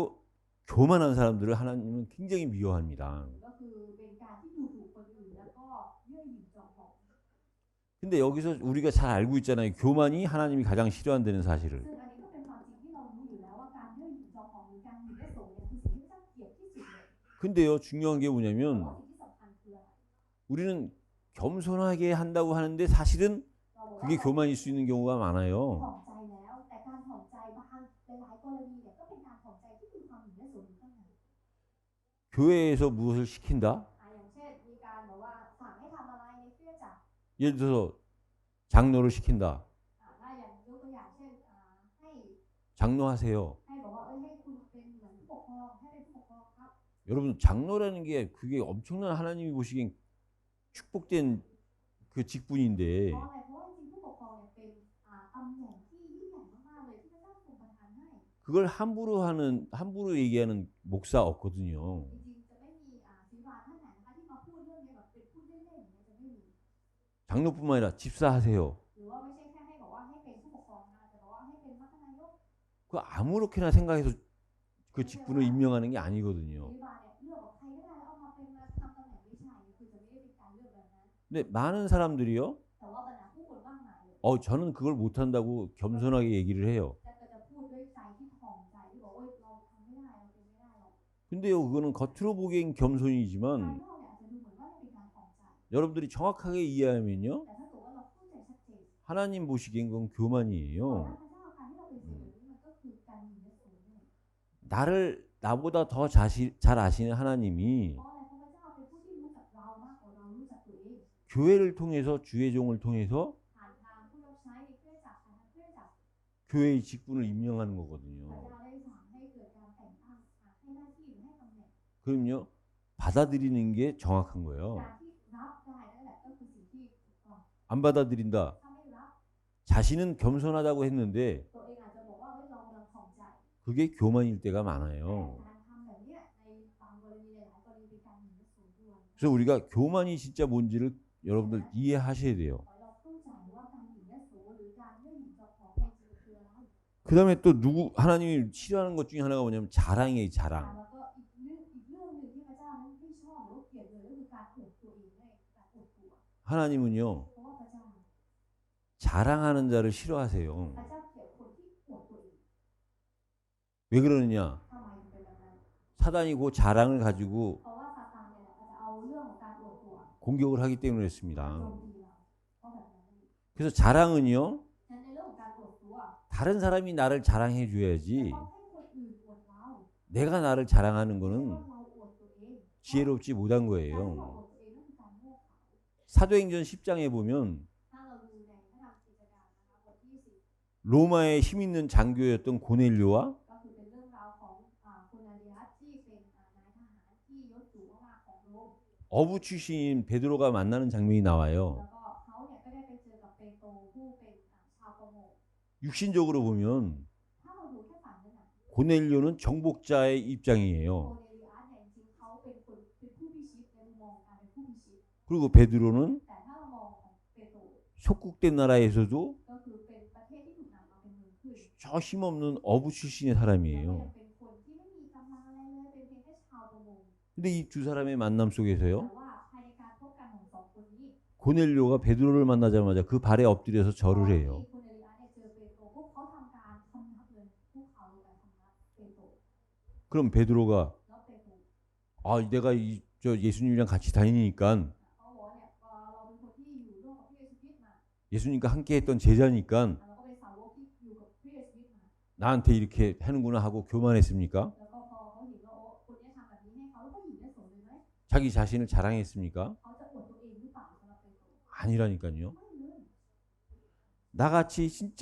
교만한 사람들을 하나님은 굉장히 미워합니다. ก็คือเป็นการที่ดูถูกคนอื่นแล้วก็เย่อหยิ่งจองหอง 근데 여기서 우리가 잘 알고 있잖아요. 교만이 하나님이 가장 싫어한다는 사실을. ซึ่งอันนี้ก็เป็นความจริงที่เรารู้อยู่แล้วว่าการเย่อหยิ่งจองหองหรือการหมิ่นประสงค์เนี่ยคือสิ่งที่พระเจ้าเกลียดที่สุดเลย 근데요, 중요한 게 แต่ 뭐냐면 ว่าสิ่งที่สำคัญคืออะไร 우리는 겸손하게 한다고 하는데 사실은 เราบอกว่า 그게 교만일 수 있는 경우가 ถ่อ 많아요. มใจแล้วแต่การถ่อมใจบางหลายๆกรณีเนี่ยก็เป็นการถ่อมใจที่มีความหมิ่นประสงค์อยู่ข้างใน 교회에서 무엇을 시킨다? อย่างเช่นมีการบอกว่าสั่งให้ทำอะไรในเครื่องจักร 예를 들어서 장로를 시킨다. ถ้าอย่างยกตัวอย่างเช่นให้ 장로하세요. บอกว่าให้คุณเป็นเหมือนผู้ปกครองให้เป็นผู้ปกครองครับ 여러분 장로라는 게 그게 엄청난 하나님이 보시기엔 축복된 그 직분인데 เพราะอะไรเพราะว่าจริงผู้ปกครองเนี่ยเป็นตำแหน่งที่ยิ่งใหญ่มากๆเลยที่พระเจ้าทรงประทานให้ 그걸 함부로 얘기하는 목사 없거든요. จริงๆจะไม่มีศิษย์บาลท่านไหนนะคะที่มาพูดเรื่องนี้แบบเป็นพูดเล่นๆอย่างเงี้ยจะไม่มี 장로뿐만 아니라 집사하세요. หรือว่าไม่ใช่แค่ให้บอกว่า 그 아무렇게나 생각해서 그 직분을 임명하는 게 아니거든요. นโยบายเนี่ยเลือกกับใครก็ได้แล้วเอามาเป็นมาทำตำแหน่งไม่ใช่คือจะไม่ได้เป็นการเลือกแบบนั้น 근데 많은 사람들이요. แต่ว่าบรรดาผู้คนมากมายเลย 저는 그걸 못한다고 겸손하게 얘기를 해요. จะพูดด้วยใจที่ถ่อมใจที่บอกว่าเราทำไม่ได้เราเป็นไม่ได้หรอก 근데요, 그거는 겉으로 보기엔 ภาย 겸손이지만 นอกเนี่ยอาจจะดูเหมือนว่าเป็นการถ่อมใจ 여러분들이 정확하게 이해하면요, แต่ถ้าเกิดว่าเราเข้าใจชัดเจน 하나님 보시기엔 그건 ต่อหน้า 교만이에요. พระเจ้าการที่เราเป็นสิ่งนี้มันก็คือการหนีและสูญเนี่ย 나보다 더 잘 아시는 하나님이 เพราะอะไรเพราะพระเจ้าเป็นผู้ที่รู้จักเรามากกว่าเรารู้จักตัวเอง 교회를 통해서 주의 종을 통해서 ผ่านทางผู้รับใช้ในเครื่องจักรผ่านทางเครื่องจักร 교회의 직분을 임명하는 พระ 거거든요. เจ้าได้สั่งให้เกิดการแต่งตั้งให้หน้าที่หรือให้ตำแหน่ง 그럼요, 받아들이는 게 정확한 거예요. การที่รับได้นั่นแหละก็คือสิ่งที่ถูกต้อง 안 받아들인다. ถ้าไม่รับ 자신은 겸손하다고 했는데 ตัวเองอาจจะบอกว่าเฮ้ยเรากำลังถ่อมใจ 그게 교만일 때가 แต่ 많아요. การทำแบบเนี้ยในบางกรณีหลายๆกรณีเป็นการหนีและสูญด้วย 그래서 우리가 교만이 진짜 뭔지를 여러분들 이해하셔야 돼요. ขอให้เราเข้าใจว่าการหนีและสูญหรือการไม่หนีจากของจริงคืออะไร 그 다음에 또 하나님이 싫어하는 것 중에 하나가 뭐냐면 자랑이에요, 자랑. แล้วก็อีกเรื่องหนึ่งที่พระเจ้านั้นไม่ชอบหรือว่าเกลียดเลยก็คือการอวดตัวเองนั่นเองการอวดตัว 하나님은요, เพราะว่าพระเจ้า 자랑하는 자를 싫어하세요. พระเจ้าเกลียดคนที่อวดตัวเอง 왜 그러느냐? ทำไมถึงเป็นแบบนั้น 사단이 그 자랑을 가지고 เพราะว่าซาตานเนี่ยจะเอาเรื่องของการอวดตัว 공격을 하기 때문에 โจ 그렇습니다. มตีเราเพราะแบบนั้น 그래서 자랑은요, นั้นในเรื่องของการอวดตัว 다른 사람이 나를 자랑해 จะ 줘야지 ต้องให้คนอื่นอวดเรา 내가 나를 자랑하는 เพราะ 거는 เราอวดตัวเอง 지혜롭지 못한 การที่เรา 거예요. อวดตัวเองนั่นคือการโง่เขลา 사도행전 10장에 보면 ถ้าเราดูในพระธรรมกิจการนะคะบทที่10 로마에 힘 있는 장교였던 고넬료와 ก็คือเป็นเรื่องราวของคุณอาริยัสที่เป็นนายทหารที่ยศสูงมากของโรม 어부 출신인 베드로가 만나는 장면이 แล้ว 나와요. ก็เขาเนี่ยก็ได้ไปเจอกับเปโตรผู้เป็นชาวประมง 육신적으로 보면 ถ้าเราดูแค่ฝั่งนั้นน่ะ 고넬료는 정복자의 โค 입장이에요. เนลิอัสเนี่ยจริงๆเขาเป็นคนเป็นผู้พิชิตในมุมมองการเป็นผู้พิชิต 그리고 베드로는 แต่ถ้าเรามองของเปโตร 속국된 나라에서도 ก็คือเป็นประเทศที่ถูกนำมาเป็นเมืองขึ้น 저 힘없는 어부 출신의 แล้วก็ 사람이에요. ยังเป็นคนที่ไม่มีกำลังอะไรเลยเป็นเพียงแค่ชาวประมง 근데 이 두 사람의 만남 แต่ 속에서요, ว่าภายในการพบกันของสองคนนี้ 고넬료가 베드로를 만나자마자 그 발에 엎드려서 ตอน 절을 ที่ 해요. โคเนลิอัสเนี่ยเจอเปโตรพวกเขาทำการคำนับเลยพวกเขาในการคำนับเปโตร 그럼 베드로가 แล้วเปโตร 내가 저 예수님이랑 같이 다니니까 เขาบอกว่าเนี่ยเราเป็นคนที่อยู่ร่วมกับพระเยซูคริสต์มา 예수님과 함께 했던 제자니까 เราก็เป็นสาวกที่อยู่กับพระเยซูคริสต์มา 나한테 이렇게 하는구나 하고 교만했습니까? แล้วก็พอเขาเห็นว่าโอ้คนนี้ทำแบบนี้ให้เขาแล้วก็หยิบและสนเลยไหม 자기 자신을 자랑했습니까? เขาจะอวดตัวเองหรือเปล่าสำหรับเปโตร 아니라니까요. ไม่เลย 나같이 진짜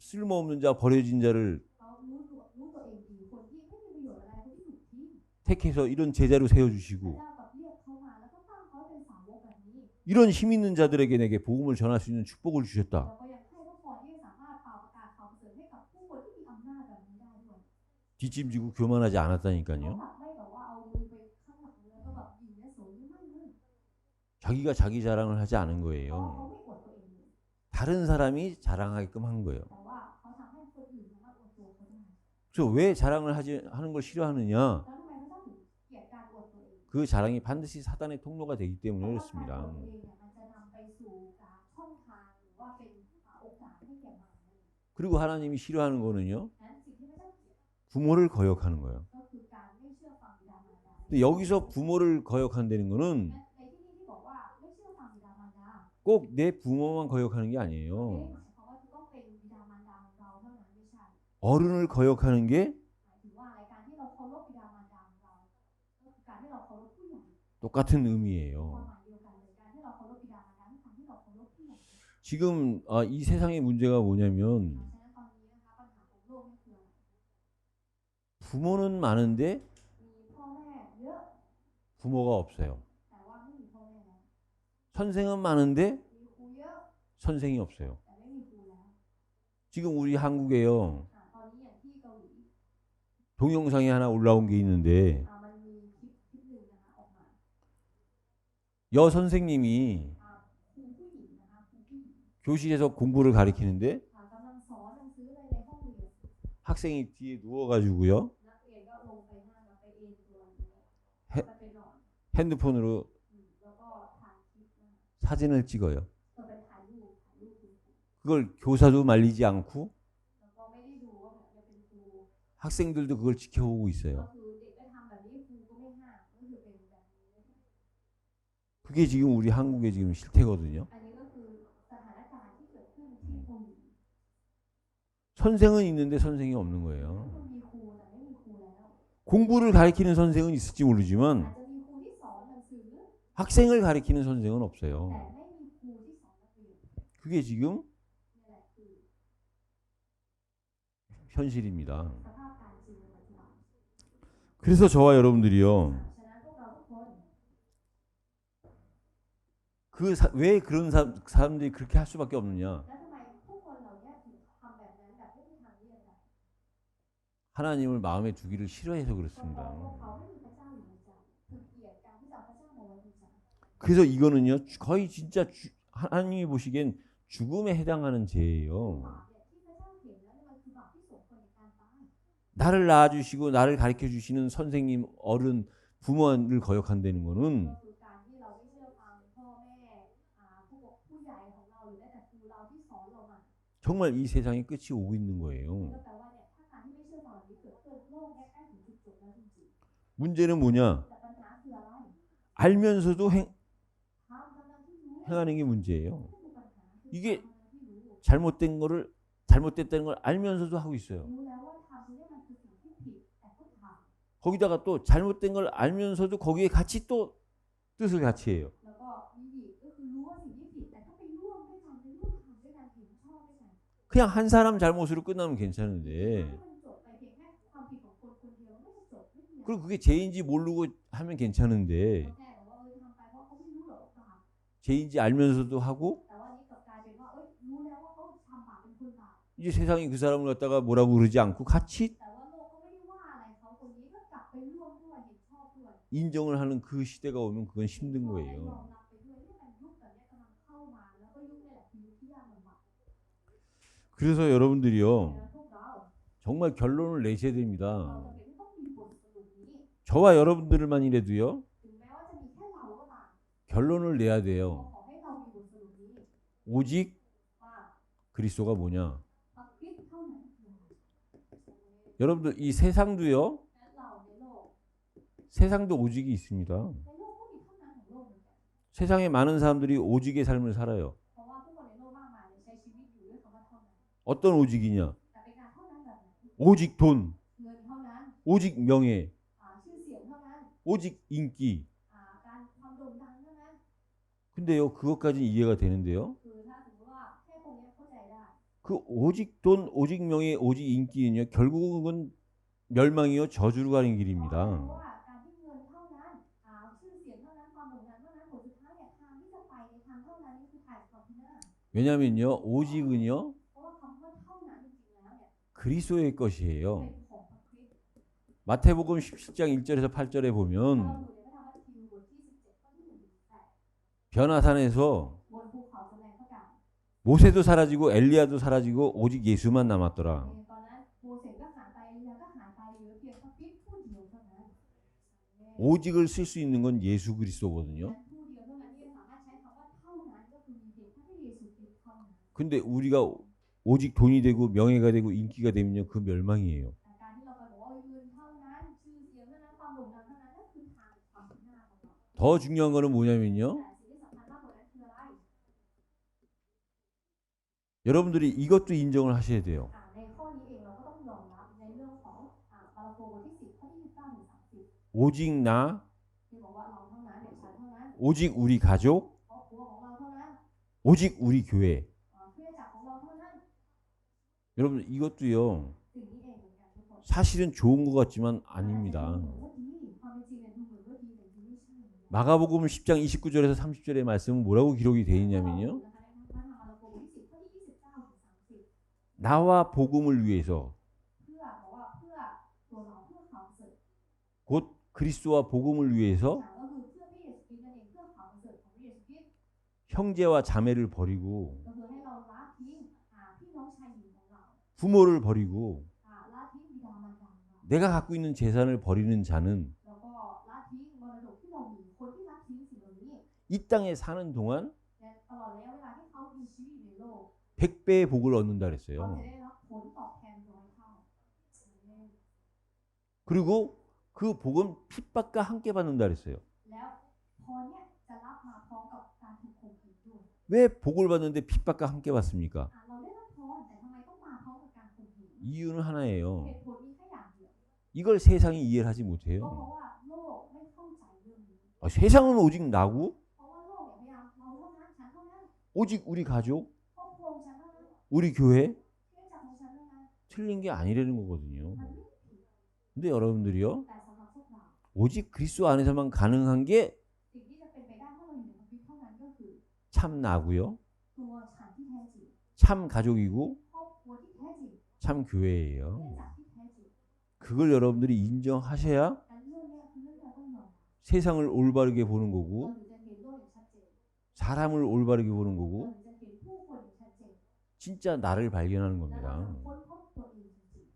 쓸모없는 자, 버려진 자를 เขารู้ตัวเองดีคนที่ไม่มีประโยชน์อะไรคนที่ถูกทิ้ง 택해서 이런 제자로 พระ 세워주시고 เจ้ากับเรียกเขามาแล้วก็ตั้งเขาเป็นสาวกแบบนี้ 이런 힘 있는 자들에게 내게 복음을 전할 수 있는 축복을 แล้ 주셨다. วก็ยังให้พระพรที่สามารถเป่าประกาศข่าวประเสริฐให้กับผู้คนที่มีอำนาจแบบนี้ได้ด้วย 뒷짐지고 교만하지 เขา 않았다니까요. แบบไม่แบบว่าเอามือไปข้างหลังแล้วก็แบบหยิบและสนไม่เลย 자기가 자기 자랑을 하지 않은 เพราะเขา 거예요. ไม่อวดตัวเองเลย 다른 사람이 자랑하게끔 한 거예요. แต่ว่าเขาทำให้คนอื่นสามารถอวดตัวเขาได้ 그래서 왜 자랑을 하는 걸 싫어하느냐? แล้วทำไมพระเจ้าถึงเกลียดการอวดตัวเอง 그 자랑이 반드시 사단의 통로가 되기 เพ 때문에 ราะว่าการอ 그렇습니다. วดตัวเองเนี่ยมันจะนำไปสู่การช่องทางหรือว่าเป็นโอกาสให้แก่มารนั่นเอง 그리고 하나님이 싫어하는 거는요, นั้นสิ่งที่พระเจ้าเกลียด 부모를 거역하는 거예요. ก็คือการไม่เชื่อฟังบิดามารดา 근데 여기서 부모를 거역한다는 거는 ในที่นี้ที่บอกว่าไม่เชื่อฟังบิดามารดา 꼭 내 부모만 거역하는 게 ไม่ได้ 아니에요. หมายความว่าจะต้องเป็นบิดามารดาของเราเท่านั้นไม่ใช่ 어른을 거역하는 게 หมายถึงว่าอะไรการที่เราเคารพบิดามารดาของเราก็คือการที่เราเคารพผู้ใหญ่ 똑같은 ความ 의미예요. หมายเดียวกันเลยการที่เราเคารพบิดามารดาคือการที่เราเคารพผู้ใหญ่ 지금 이 세상의 문제가 뭐냐면 ฉะนั้นตอนนี้นะคะปัญหาของโลกนี่คืออะไร 부모는 많은데 มีพ่อแม่เยอะ 부모가 없어요. แต่ว่าไม่มีพ่อแม่แล้ว 선생은 많은데 มีครูเยอะ 선생이 없어요. แต่ไม่มีครูแล้ว 지금 우리 한국에요, ตอนนี้อย่างที่เกาหลี 동영상이 하나 올라온 게 있는데 มันมีคลิปหนึ่งนะคะออกมา 여 선생님이 ครูผู้หญิงนะคะครูผู้หญิง 교실에서 공부를 가리키는데 กำลังสอนหนังสือเลยในห้องเรียน 학생이 뒤에 누워가지고요. นักเรียนก็ลงไปนั่งแล้วไปเอนตัวอย่างนี้ 해 ไปนอน 핸드폰으로 แล้วก็ถ่ายคลิปนะคะ 사진을 찍어요. ก็ไปถ่ายรูปคุณครู 그걸 교사도 말리지 않고 แล้วก็ไม่ได้ดูว่าแบบจะเป็นครู 학생들도 그걸 지켜보고 ก็ 있어요. คือเด็กได้ทำแบบนี้ครูก็ไม่ห้ามก็คือเป็นแบบนี้ 그게 지금 우리 한국의 지금 실태거든요. อันนี้ก็คือสถานการณ์ที่เกิดขึ้นที่เกาหลี 선생은 있는데 선생이 없는 거예요. มันมีครูแต่ไม่มีครูแล้ว 공부를 가르치는 선생은 있을지 อาจ 모르지만 จะมีครูที่สอนหนังสือ 학생을 가르치는 선생은 แต่ 없어요. ไม่มีครูที่สอนนักเรียน 그게 지금 นี่แหละคือ 현실입니다. สภาพการจริงในปัจจุบัน 그래서 저와 여러분들이요. ฉะนั้นพวกเราทุกคน 왜 그런 사람들이 그렇게 할 수밖에 없느냐? แล้วทำไมผู้คนเหล่านี้ถึงทำแบบนั้นแบบไม่มีทางเลือกได้ 하나님을 마음에 두기를 싫어해서 เพราะ 그렇습니다. พวกเขาไม่มีพระเจ้าอยู่ในใจคือเกลียดการที่จะเอาพระเจ้ามาไว้ในใจ 그래서 이거는요 거의 진짜 하나님이 보시기엔 죽음에 해당하는 죄예요. บาปเนี่ยที่พระเจ้าเห็นแล้วเนี่ยมันคือบาปที่สมควรในการตาย 나를 낳아주시고 나를 가르쳐 주시는 선생님, 어른, 부모를 거역한다는 ก็ 거는 คือการที่เราไม่เชื่อฟังพ่อแม่ผู้ใหญ่ของเราหรือแม้แต่ครูเราที่สอนเรามา 정말 이 세상에 끝이 오고 있는 ก็ 거예요. แปลว่าเนี่ยถ้าการที่ไม่เชื่อฟังแบบนี้เกิดขึ้นโลกเนี่ยใกล้ถึงจุดจบแล้วจริง 문제는 뭐냐? ๆแต่ปัญหาคืออะไร 알면서도 ทำทั้งที่รู้ 행하는 게 문제예요. ไม่คือปัญหาคือ 이게 ทำทั้งที่รู้ 잘못됐다는 걸 알면서도 하고 있어요. รู้แล้วว่าทำเนี่ยมันคือสิ่งที่ผิดแต่ก็ทำ 거기다가 또 잘못된 걸 알면서도 거기에 같이 또 뜻을 같이 해요. แล้วก็มีอีกก็คือรู้ว่าสิ่งที่ผิดแต่ก็ไปร่วมด้วยกันไปร่วมทำด้วยกันเห็นชอบด้วยกัน 그냥 한 사람 잘못으로 끝나면 괜찮은데 ให้มันจบไปเพียงแค่ความผิดของคนคนเดียวไม่จะจบไม่มีอะไร 그리고 그게 죄인지 모르고 하면 괜찮은데 แค่บอกว่าทำไปเพราะเขาไม่รู้หรอกว่าบาป 죄인지 알면서도 하고 แต่ว่านี้กลับกลายเป็นว่ารู้แล้วว่าเขาทำบาปเป็นคนบาป 이제 세상이 그 사람을 갖다가 뭐라고 그러지 않고 같이 แต่ว่าโลกก็ไม่ได้ว่าอะไรเขาคนนี้ก็กลับไปร่วมด้วยเห็นชอบด้วย 인정을 하는 그 시대가 오면 그건 힘든 ยอ 거예요. มรับไปด้วยนี่มันยุคแบบนี้กำลังเข้ามาแล้วก็ยุคนี่แหละคือยุคที่ยากลำบาก 그래서 여러분들이요 แล้วพวกเรา 정말 결론을 내셔야 เรา 됩니다. จะเป็นที่ต้องมีบทสรุปนี้ 저와 여러분들만이라도요 ถึงแม้ว่าจะมีแค่เราก็ตาม 결론을 내야 ข 돼요. อให้เรามีบทสรุปนี้ 오직 ว่า 그리스도가 뭐냐? พระคริสต์เท่านั้นคือ 여러분들 이 세상도요 และเราในโลก 세상도 오직이 있습니다. ในโลกก็มีเท่านั้นของโลกเหมือนกัน 세상에 많은 사람들이 오직의 삶을 살아요. เพราะว่าผู้คนในโลกมากมายเนี่ยใช้ชีวิตอยู่ด้วยคำว่าเท่านั้น 어떤 오직이냐? แต่เป็นการเท่านั้นแบบไหน 오직 돈, เงินเท่านั้น 오직 명예, ชื่อเสียงเท่านั้น 오직 인기. การความโด่งดังเท่านั้น 근데요, 그것까지는 이해가 되는데요. คือถ้าสมมติว่าแค่ตรงนี้เข้าใจได้ 그 오직 돈, 오직 명예, 오직 인기는요, 결국은 멸망이요, 저주로 가는 เพราะ 길입니다. ว่าการที่เงินเท่านั้นชื่อเสียงเท่านั้นความโด่งดังเท่านั้นผลสุดท้ายเนี่ยทางที่จะไปในทางเท่านั้นนี่คือทางความพินาศ 왜냐면요, 오직은요, เพราะว่าคำว่าเท่านั้นจริงๆแล้วเนี่ย 그리스도의 เป็น 것이에요. ของพระคริสต์ 마태복음 17장 1절에서 8절에 เรา 보면 อยู่ในพระธรรมมัทธิวบทที่17ข้อที่1ถึง8 변화산에서 บนภูเขาแสดงพระกาย 모세도 사라지고 엘리야도 사라지고 오직 예수만 남았더라. ตอนนั้นโมเสสก็หายไปเอลียาก็หายไปเหลือเพียงพระคริสต์ผู้เดียวเท่านั้น 오직을 쓸 수 있는 건 예수 그리스도거든요. ผู้เดียวเท่านั้นที่สามารถใช้คำว่าเท่านั้นก็คือมีเพียงแค่เยซูคริสต์เท่านั้น 근데 우리가 오직 돈이 되고 명예가 되고 인기가 되면요, 그 멸망이에요. แต่การที่เราไปบอกว่าเงินเท่านั้นชื่อเสียงเท่านั้นความโด่งดังเท่านั้นนั่นคือทางความพินาศของเรา 더 중요한 거는 뭐냐면요. แต่สิ่งที่สำคัญมากกว่านั้นคืออะไร 여러분들이 이것도 인정을 하셔야 돼요. ในข้อนี้เองเราก็ต้องยอมรับในเรื่องของมาระโกบทที่10ข้อที่29ถึง30 오직 나, ที่บอกว่าเราเท่านั้นเด็กฉันเท่านั้น 오직 우리 가족, ครอบครัวของเราเท่านั้น 오직 우리 교회. เพื่อจักรของเราเท่านั้น 여러분 이것도요. สิ่งนี้เองเหมือนกันทุกคน 사실은 좋은 것 같지만 아닙니다. ความเป็นจริงเนี่ยดูเหมือนว่าดีแต่จริงไม่ใช่ 마가복음 10장 29절에서 30절의 말씀은 뭐라고 기록이 되어 있냐면요. 나와 복음을 위해서 곧 그리스도와 복음을 위해서 형제와 자매를 버리고 부모를 버리고 내가 갖고 있는 재산을 버리는 자는 แล้วก็ละทิ้งมรดกที่เรามีคนที่ละทิ้งสิ่งเหล่านี้ 이 땅에 사는 동안 และตลอดระยะเวลาที่เขามีชีวิตอยู่ในโลก 100배의 복을 얻는다 เขา 그랬어요. จะได้รับผลตอบแทนร้อยเท่า 그리고 그 복은 핍박과 함께 받는다 그랬어요. แล้วพรเนี่ยจะรับมาพร้อมกับการถูกข่มขืนด้วย 왜 복을 받는데 핍박과 함께 받습니까? เราได้รับพรแต่ทำไมต้องมาพร้อมกับการข่มขืน 이유는 하나예요. เหตุผลมีแค่อย่างเดียว 이걸 세상이 이해를 하지 ก็เพราะ 못해요. ว่าโลกไม่เข้าใจเรื่องนี้ 세상은 오직 나고 เพราะว่าโลกเนี่ยพยายามเราเท่านั้นฉันเท่านั้น 오직 우리 가족, ครอบครัวของฉันเท่านั้น 우리 교회 เนื่องจากของฉันเท่านั้น 틀린 게 아니라는 거거든요. มันไม่ผิด 근데 여러분들이요, แต่สำหรับพวกเรา 오직 그리스도 안에서만 가능한 게 สิ่งที่จะเป็นไปได้เมื่อเราอยู่ในพระคริสต์เท่านั้นก็คือ 참 나고요, ตัวฉันที่แท้จริง 참 가족이고, ครอบครัวที่แท้จริง 참 교회예요. เนื่องจากที่แท้จริง 그걸 여러분들이 인정하셔야 แต่เรื่องเนี้ยคือเรื่องที่เราต้องยอมรับ 세상을 올바르게 보는 เรา 거고, ถึงจะเห็นโลกอย่างชัดเจน 사람을 올바르게 보는 เรา 거고, ถึงจะเห็นผู้คนอย่างชัดเจน 진짜 나를 발견하는 และเรา 겁니다. จะค้นพบตัวเองจริง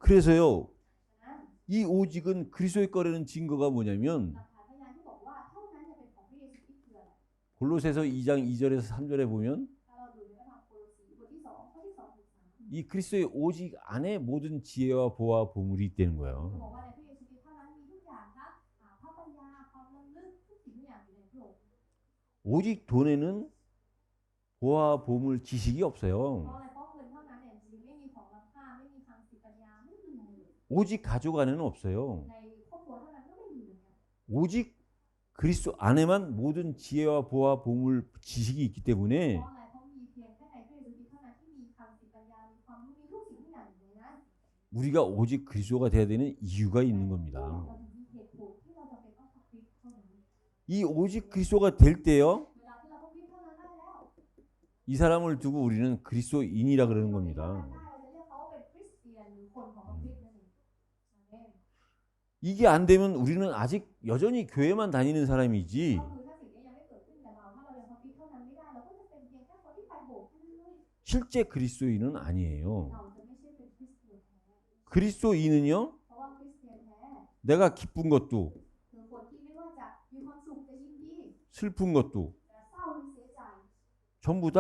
그래서요, ๆฉะนั้น 이 오직은 그리스도의 거라는 증거가 뭐냐면 หลักฐานพยานที่บอกว่าเท่านั้นจะเป็นของพระเยซูคริสต์คืออะไร 골로새서 2장 2절에서 3절에 보면 ถ้าเราดูในพระธรรมโคโลสีบทที่2ข้อที่2ถึง3 이 그리스도의 오직 안에 모든 지혜와 보와 보물이 있다는 เขาบ 거예요. อกว่าในพระเยซูคริสต์เท่านั้นมีทุกอย่างครับพระปัญญาความระลึกทุกสิ่งทุกอย่างอยู่ในพระองค์ 오직 돈에는 보와 보물 지식이 เพราะ 없어요. อะไรเพราะเงินเท่านั้นเนี่ยจริงไม่มีของล้ำค่าไม่มีทางสิปัญญาไม่มีเลย 오직 가족 안에는 없어요. ในครอบครัวเท่านั้นก็ไม่มีเหมือนกัน 오직 그리스도 안에만 모든 지혜와 보와 보물 지식이 있기 เพ 때문에 ราะอะไรเพราะมีเพียงแค่ในพระเยซูคริสต์เท่านั้นที่มีทางสิปัญญามีความรู้มีทุกสิ่งทุกอย่างอยู่ในนั้น 우리가 오직 그리스도가 돼야 되는 이유가 있는 겁니다. เราถึงมีเหตุผลที่เราจำเป็นต้องพระคริสต์เท่านั้น 이 오직 그리스도가 될 때요, เวลาที่เราพระคริสต์เท่านั้นได้แล้ว 이 사람을 두고 우리는 그리스도인이라 그러는 เรา 겁니다. จะเรียกเขาว่าเป็นคริสเตียนหรือคนของพระคริสต์นั่นเองอาเมน 이게 안 되면 우리는 아직 여전히 교회만 다니는 사람이지 ก็คือถ้าสิ่งนี้ยังไม่เกิดขึ้นกับเราถ้าเรายังพระคริสต์เท่านั้นไม่ได้เราก็จะเป็นเพียงแค่คนที่ไปโบสถ์แค่นั้นเลย 실제 그리스도인은 아니에요. เราจะไม่ใช่เป็นคริสเตียนแท้ 그리스도인은요, เพราะว่าคริสเตียนแท้ 내가 기쁜 것도 คือคนที่ไม่ว่าจะมีความสุขจะยินดี 슬픈 것도 จะเศร้าหรือเสียใจ 전부 다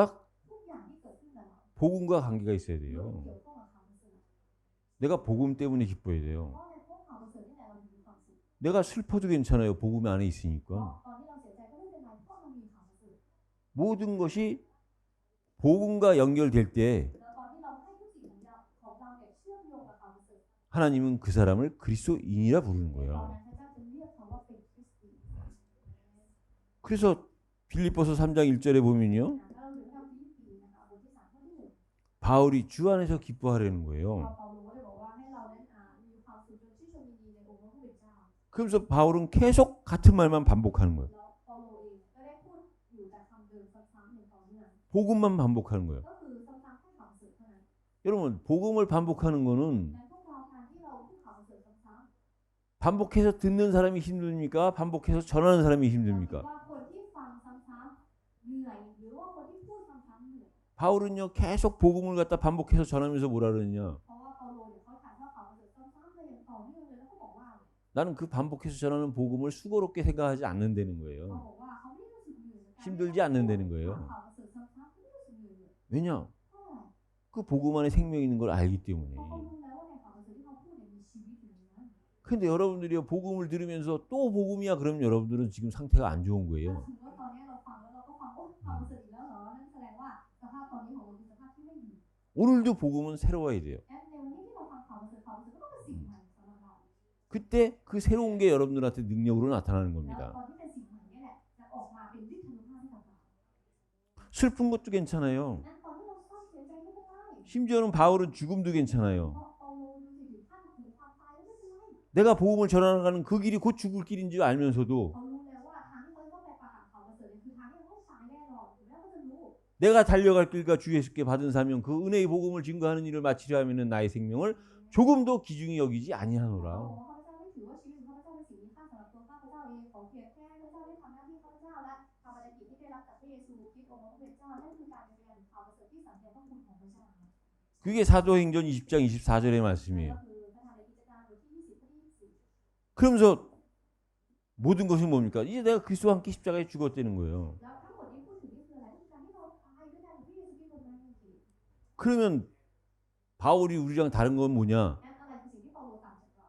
ทุกอย่างที่เกิดขึ้นกับเรา 복음과 관계가 있어야 เกี่ยว 돼요. ข้องกับความรู้สึก 내가 복음 때문에 기뻐야 เพ 돼요. ราะในพวกความรู้สึกนี่แหละเราถึงมีความสุข 내가 슬퍼도 괜찮아요. 복음 안에 เพราะ 있으니까. ตอนที่เราเสียใจก็ไม่เป็นไรเพราะเรามีความรู้สึก 모든 것이 복음과 연결될 때 แล้วตอนที่เราให้ทุกสิ่งของเราเนี่ยเชื่อมโยงกับความรู้สึก 하나님은 그 사람을 그리스도인이라 부르는 ตอน 거예요. นั้นพระเจ้าจะเรียกเขาว่าเป็นคริสเตียน 그래서 빌립보서 3장 1절에 보면요, ถ้าเราถึงทำฟิลิปปีนะคะบทที่3ข้อที่1 바울이 주 안에서 기뻐하려는 거예요. เปาโลก็ได้บอกว่าให้เรานั้นมีความสุขจนชื่นชมยินดีในองค์พระผู้เป็นเจ้า 그러면서 바울은 계속 같은 말만 반복하는 거예요. แล้วเปาโลเองก็ได้พูดอยู่แต่คำเดิมซ้ำๆอย่างต่อเนื่อง 복음만 반복하는 거예요. ก็คือซ้ำๆแค่ความสุขเท่านั้น 여러분, 복음을 반복하는 거는 และพวกเราการที่เราพูดความสุขซ้ำ 반복해서 듣는 사람이 힘듭니까? 반복해서 전하는 사람이 ๆ 힘듭니까? ว่าคนที่ฟังซ้ำๆเหนื่อยหรือว่าคนที่พูดซ้ำๆเหนื่อย 바울은요, 계속 복음을 갖다 반복해서 전하면서 뭐라 그러느냐? เพราะว่าเปาโลเนี่ยเขาถ่ายทอดความรู้สึกซ้ำๆไปอย่างต่อเนื่องเลยแล้วเขาบอกว่า 나는 그 반복해서 전하는 복음을 수고롭게 생각하지 않는다는 เขา 거예요. บอกว่าเขาไม่รู้สึกเหนื่อยกับการ 힘들지 않는다는 거예요. ความรู้สึกซ้ำๆเขาไม่รู้สึกเหนื่อยเลย 왜냐? เพราะอะไร 그 복음 안에 생명 있는 걸 알기 เพ 때문에. ราะเขารู้แล้วว่าในความรู้สึกที่เขาพูดเนี่ยมีชีวิตอยู่ในนั้น 근데 여러분들이 복음을 들으면서 또 복음이야 그러면 여러분들은 지금 상태가 안 좋은 ถ้า 거예요. สมมติว่าตอนนี้เราฟังแล้วเราก็ฟังโอ้ความรู้สึกอีกแล้วเหรอนั่นแสดงว่าสภาพตอนนี้ของเราคือสภาพที่ไม่ดี 오늘도 복음은 새로워야 돼요. และในวันนี้ที่เราฟังความรู้สึกก็เป็นสิ่งใหม่สำหรับเรา 그때 그 새로운 게 여러분들한테 능력으로 나타나는 แล้ว 겁니다. ตอนที่เป็นสิ่งใหม่เนี่ยแหละจะออกมาเป็นฤทธิ์ทานุภาพให้กับเรา 슬픈 것도 괜찮아요. นั้นตอนที่เราเศร้าเสียใจไม่เป็นไร 심지어는 바울은 죽음도 เพ 괜찮아요. ราะเปาโลดูสิถึงขั้นถึงความตายแล้วไม่เป็นไร 내가 복음을 전하는 그 길이 곧 죽을 길인 줄 알면서도 เขารู้แล้วว่าทางที่เขาต้องไปประกาศข่าวประเสริฐเนี่ยคือทางที่เขาต้องตายแน่นอนถึงแม้เขาจะรู้ 내가 달려갈 길과 주 예수께 받은 사명 그 은혜의 복음을 증거하는 일을 마치려 하면은 나의 생명을 조금도 기중히 여기지 เขา 아니하노라. บอกว่าข้าพเจ้าไม่ถือว่าชีวิตของข้าพเจ้าเป็นสิ่งมีค่าสำหรับตัวข้าพเจ้าเองขอเพียงแค่ข้าพเจ้าได้ทำหน้าที่ข้าพเจ้าและทำภารกิจที่ได้รับจากพระเยซูคริสต์องค์พระผู้เป็นเจ้านั่นคือการเป็นข่าวประเสริฐที่สันติพระคุณของพระเจ้า 그게 사도행전 20장 24절의 말씀이에요. ก็คือพระธรรมในกิจการบทที่20ข้อที่24 그러면서 모든 것이 뭡니까? 이제 내가 그리스도와 함께 십자가에 죽었다는 거예요. แล้วทั้งหมดนี้พูดถึงนี่คืออะไรก็คือการที่เราตายด้วยกันกับพระเยซูคริสต์บนไม้กางเขน 그러면 바울이 우리랑 다른 건 뭐냐? นั่นอะไรคือสิ่งที่เปาโลต่างจากเรา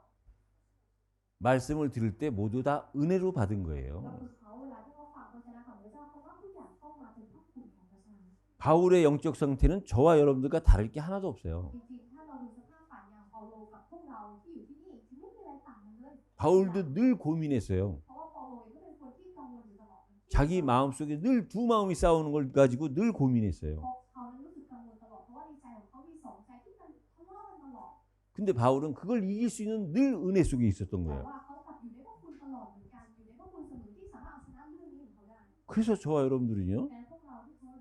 말씀을 들을 때 모두 다 은혜로 받은 ก็ 거예요. คือเขาเวลาที่เขาฟังพระชนะของพระเจ้าเพราะว่าทุกอย่างเข้ามาเป็นพระคุณของพระเจ้า 바울의 영적 상태는 저와 여러분들과 다를 게 하나도 없어요. จริงๆถ้าเราดูสภาพฝ่ายอย่างเปาโลกับพวกเราที่อยู่ที่นี่คือไม่มีอะไรต่างกันเลย 바울도 늘 고민했어요. เพราะว่าเปาโลเองก็เป็นคนที่กังวลอยู่ตลอด 자기 마음속에 늘 두 마음이 싸우는 걸 가지고 늘 고민했어요. เพราะเขานั้นรู้สึกกังวลตลอดเพราะว่าในใจของเขามีสองใจที่มันทะเลาะกันตลอด 근데 바울은 그걸 이길 수 있는 늘 은혜 속에 있었던 แต่ 거예요. ว่าเขากลับอยู่ในพระคุณตลอดเหมือนกันอยู่ในพระคุณเสมอที่สามารถเอาชนะเรื่องนี้ของเขาได้ 그래서 저와 여러분들은요, แม้พวกเราทุกคน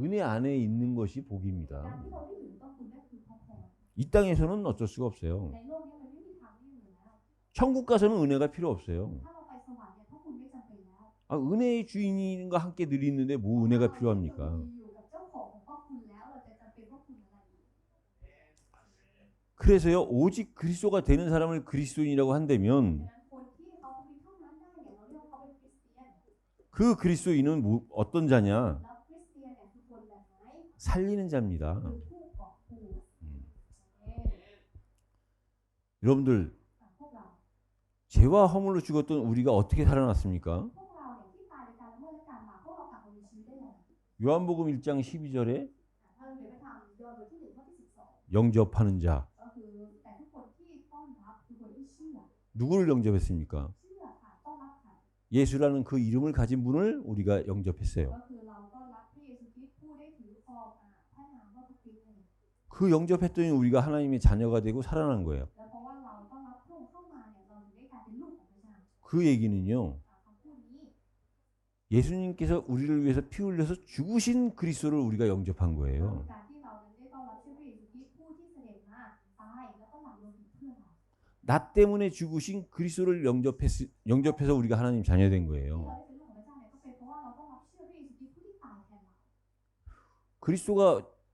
은혜 안에 있는 것이 การ 복입니다. ที่เราได้อยู่ในพระคุณนั่นคือพระพร 이 땅에서는 어쩔 수가 없어요. ในโลกนี้มันไม่มีทางที่อยู่แล้ว 천국 가서는 은혜가 필요 없어요. ถ้าเราไปสวรรค์เนี่ยพระคุณไม่จำเป็นแล้ว 아, 은혜의 주인과 함께 늘 있는데 뭐 은혜가 เรา 필요합니까? อยู่กับเจ้าของพระคุณแล้วเราจะจำเป็นพระคุณอะไรอีก 그래서요, 오직 그리스도가 되는 사람을 그리스도인이라고 한다면 ฉะนั้นคนที่เขาเป็นเท่านั้นได้เนี่ยเราเรียกว่าเขาเป็นคริสเตียน 그 그리스도인은 어떤 자냐? แล้วคริสเตียนเนี่ยคือคนแบบไหน 살리는 자입니다. คือผู้กอบกู้เอ๊ะ 여러분들, พวกเรา 죄와 허물로 죽었던 우리가 어떻게 살아났습니까? พวกเราเนี่ยที่ตายในการละเมิดและการบาปพวกเรากลับมามีชีวิตได้ยังไง 요한복음 1장 12절에 ถ้าเราเรียนไปทางยอห์นบทที่1ข้อที่12 영접하는 자. ก็คือแต่ทุกคนที่ต้อนรับคือคนที่เชื่อ 누구를 영접했습니까? เชื่อค่ะต้อนรับค่ะ 예수라는 그 이름을 가진 분을 우리가 영접했어요. ก็คือเราต้อนรับพระเยซูคริสต์ผู้ได้ถือครองพระนามว่าพระคริสต์นั่นเอง 그 영접했더니 우리가 하나님의 자녀가 되고 살아난 거예요. แล้วเพราะว่าเราต้อนรับพระองค์เข้ามาเนี่ยเราถึงได้กลายเป็นลูกของพระเจ้า 그 얘기는요, คำพูดนี้ 예수님께서 우리를 위해서 피 흘려서 죽으신 그리스도를 우리가 영접한 ก็คือ 거예요. การที่เรานั้นได้ต้อนรับชื่อพระเยซูคริสต์ผู้ที่เสด็จมาตายแล้วก็หลั่งโลหิตเพื่อเรา 나 때문에 죽으신 그리스도를 영접해서 우리가 하나님 자녀 된 ที่ 거예요. เราได้เป็นลูกของพระเจ้าเนี่ยก็เป็นเพราะว่าเราต้อนรับชื่อพระเยซูคริสต์ผู้ที่ตายแทนเรา 그리스도가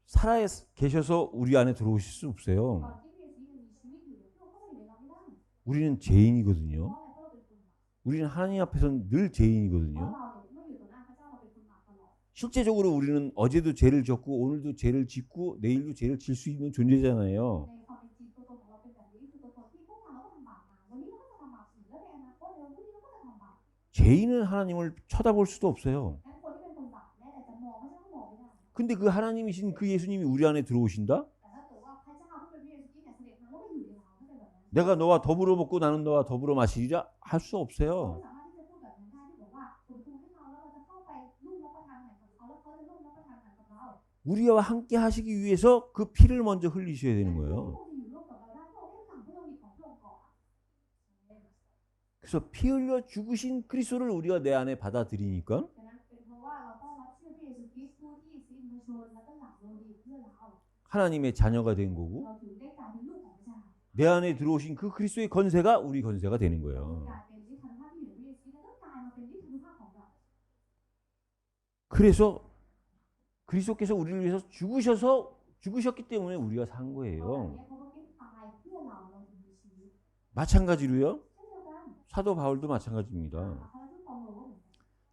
살아 계셔서 우리 안에 들어오실 수 ก่อน 없어요. ที่พระเยซูคริสต์ยังมีชีวิตอยู่เนี่ยพระองค์เข้ามาอยู่ในเราไม่ได้ 우리는 เพราะ 죄인이거든요. อะไรเพราะเราเป็นคนบาป 우리는 하나님 앞에서는 늘 เพราะ 죄인이거든요. เราเนี่ยเมื่ออยู่ต่อหน้าพระเจ้าเราเป็นคนบาปตลอด 실제적으로 우리는 어제도 죄를 졌고 오늘도 죄를 짓고 내일도 죄를 질 수 있는 존재잖아요. ในความเป็นจริงตัวตนของเราเป็นแบบนี้คือตัวตนที่พวกเราก็ทำบาปมาวันนี้เราก็จะทำบาปอีกแล้วในอนาคตเร็วพรุ่งนี้เราก็จะทำบาป 죄인은 하나님을 쳐다볼 수도 없어요. งั้นคนที่เป็นคนบาปแม้แต่จะมองพระเจ้าก็มองไม่ได้ 근데 그 하나님이신 그 예수님이 우리 안에 들어오신다? แต่ถ้าเกิดว่าพระเจ้าผู้เป็นพระเยซูคริสต์เนี่ยเสด็จมาแล้วมาอยู่ในเราถ้าเป็นแบบนั้น 내가 너와 더불어 먹고 나는 너와 더불어 마시리라 할 수 เรา 없어요. ไม่สามารถที่จะพูดแบบนั้นได้ที่บอกว่าคุณครูให้เราแล้วเราจะเข้าไปร่วมรับประทานอาหารกับเขาแล้วเขาจะร่วมรับประทานอาหารกับเรา 우리와 함께 하시기 위해서 그 피를 먼저 흘리셔야 되는 พระ 거예요. องค์จะอยู่ร่วมกับเราได้พระองค์ได้สั่งพระองค์มีของพระองค์ก่อน 그래서 피 흘려 죽으신 그리스도를 우리가 내 안에 받아들이니까 ฉะนั้นเป็นเพราะว่าเราต้องรับเชื่อพระเยซูคริสต์ผู้ที่สิ้นพระชนม์แล้วก็หลั่งโลหิตเพื่อเรา 하나님의 자녀가 된 거고 เราถึงได้กลายเป็นลูกของพระเจ้า 내 안에 들어오신 그 그리스도의 건세가 우리 건세가 되는 เรา 거예요. กลายเป็นนิทานภาพที่อยู่ในพระเยซูคริสต์แล้วก็กลายมาเป็นนิทานภาพของเรา 그래서 그리스도께서 우리를 위해서 죽으셨기 때문에 우리가 산 เพราะแบบ 거예요. นี้เพราะว่าคริสต์ตายเพื่อเราเราถึงมีชีวิต 마찬가지로요. เช่นเดียวกัน 사도 바울도 마찬가지입니다. พระเจ้าเปาโลก็เหมือนกัน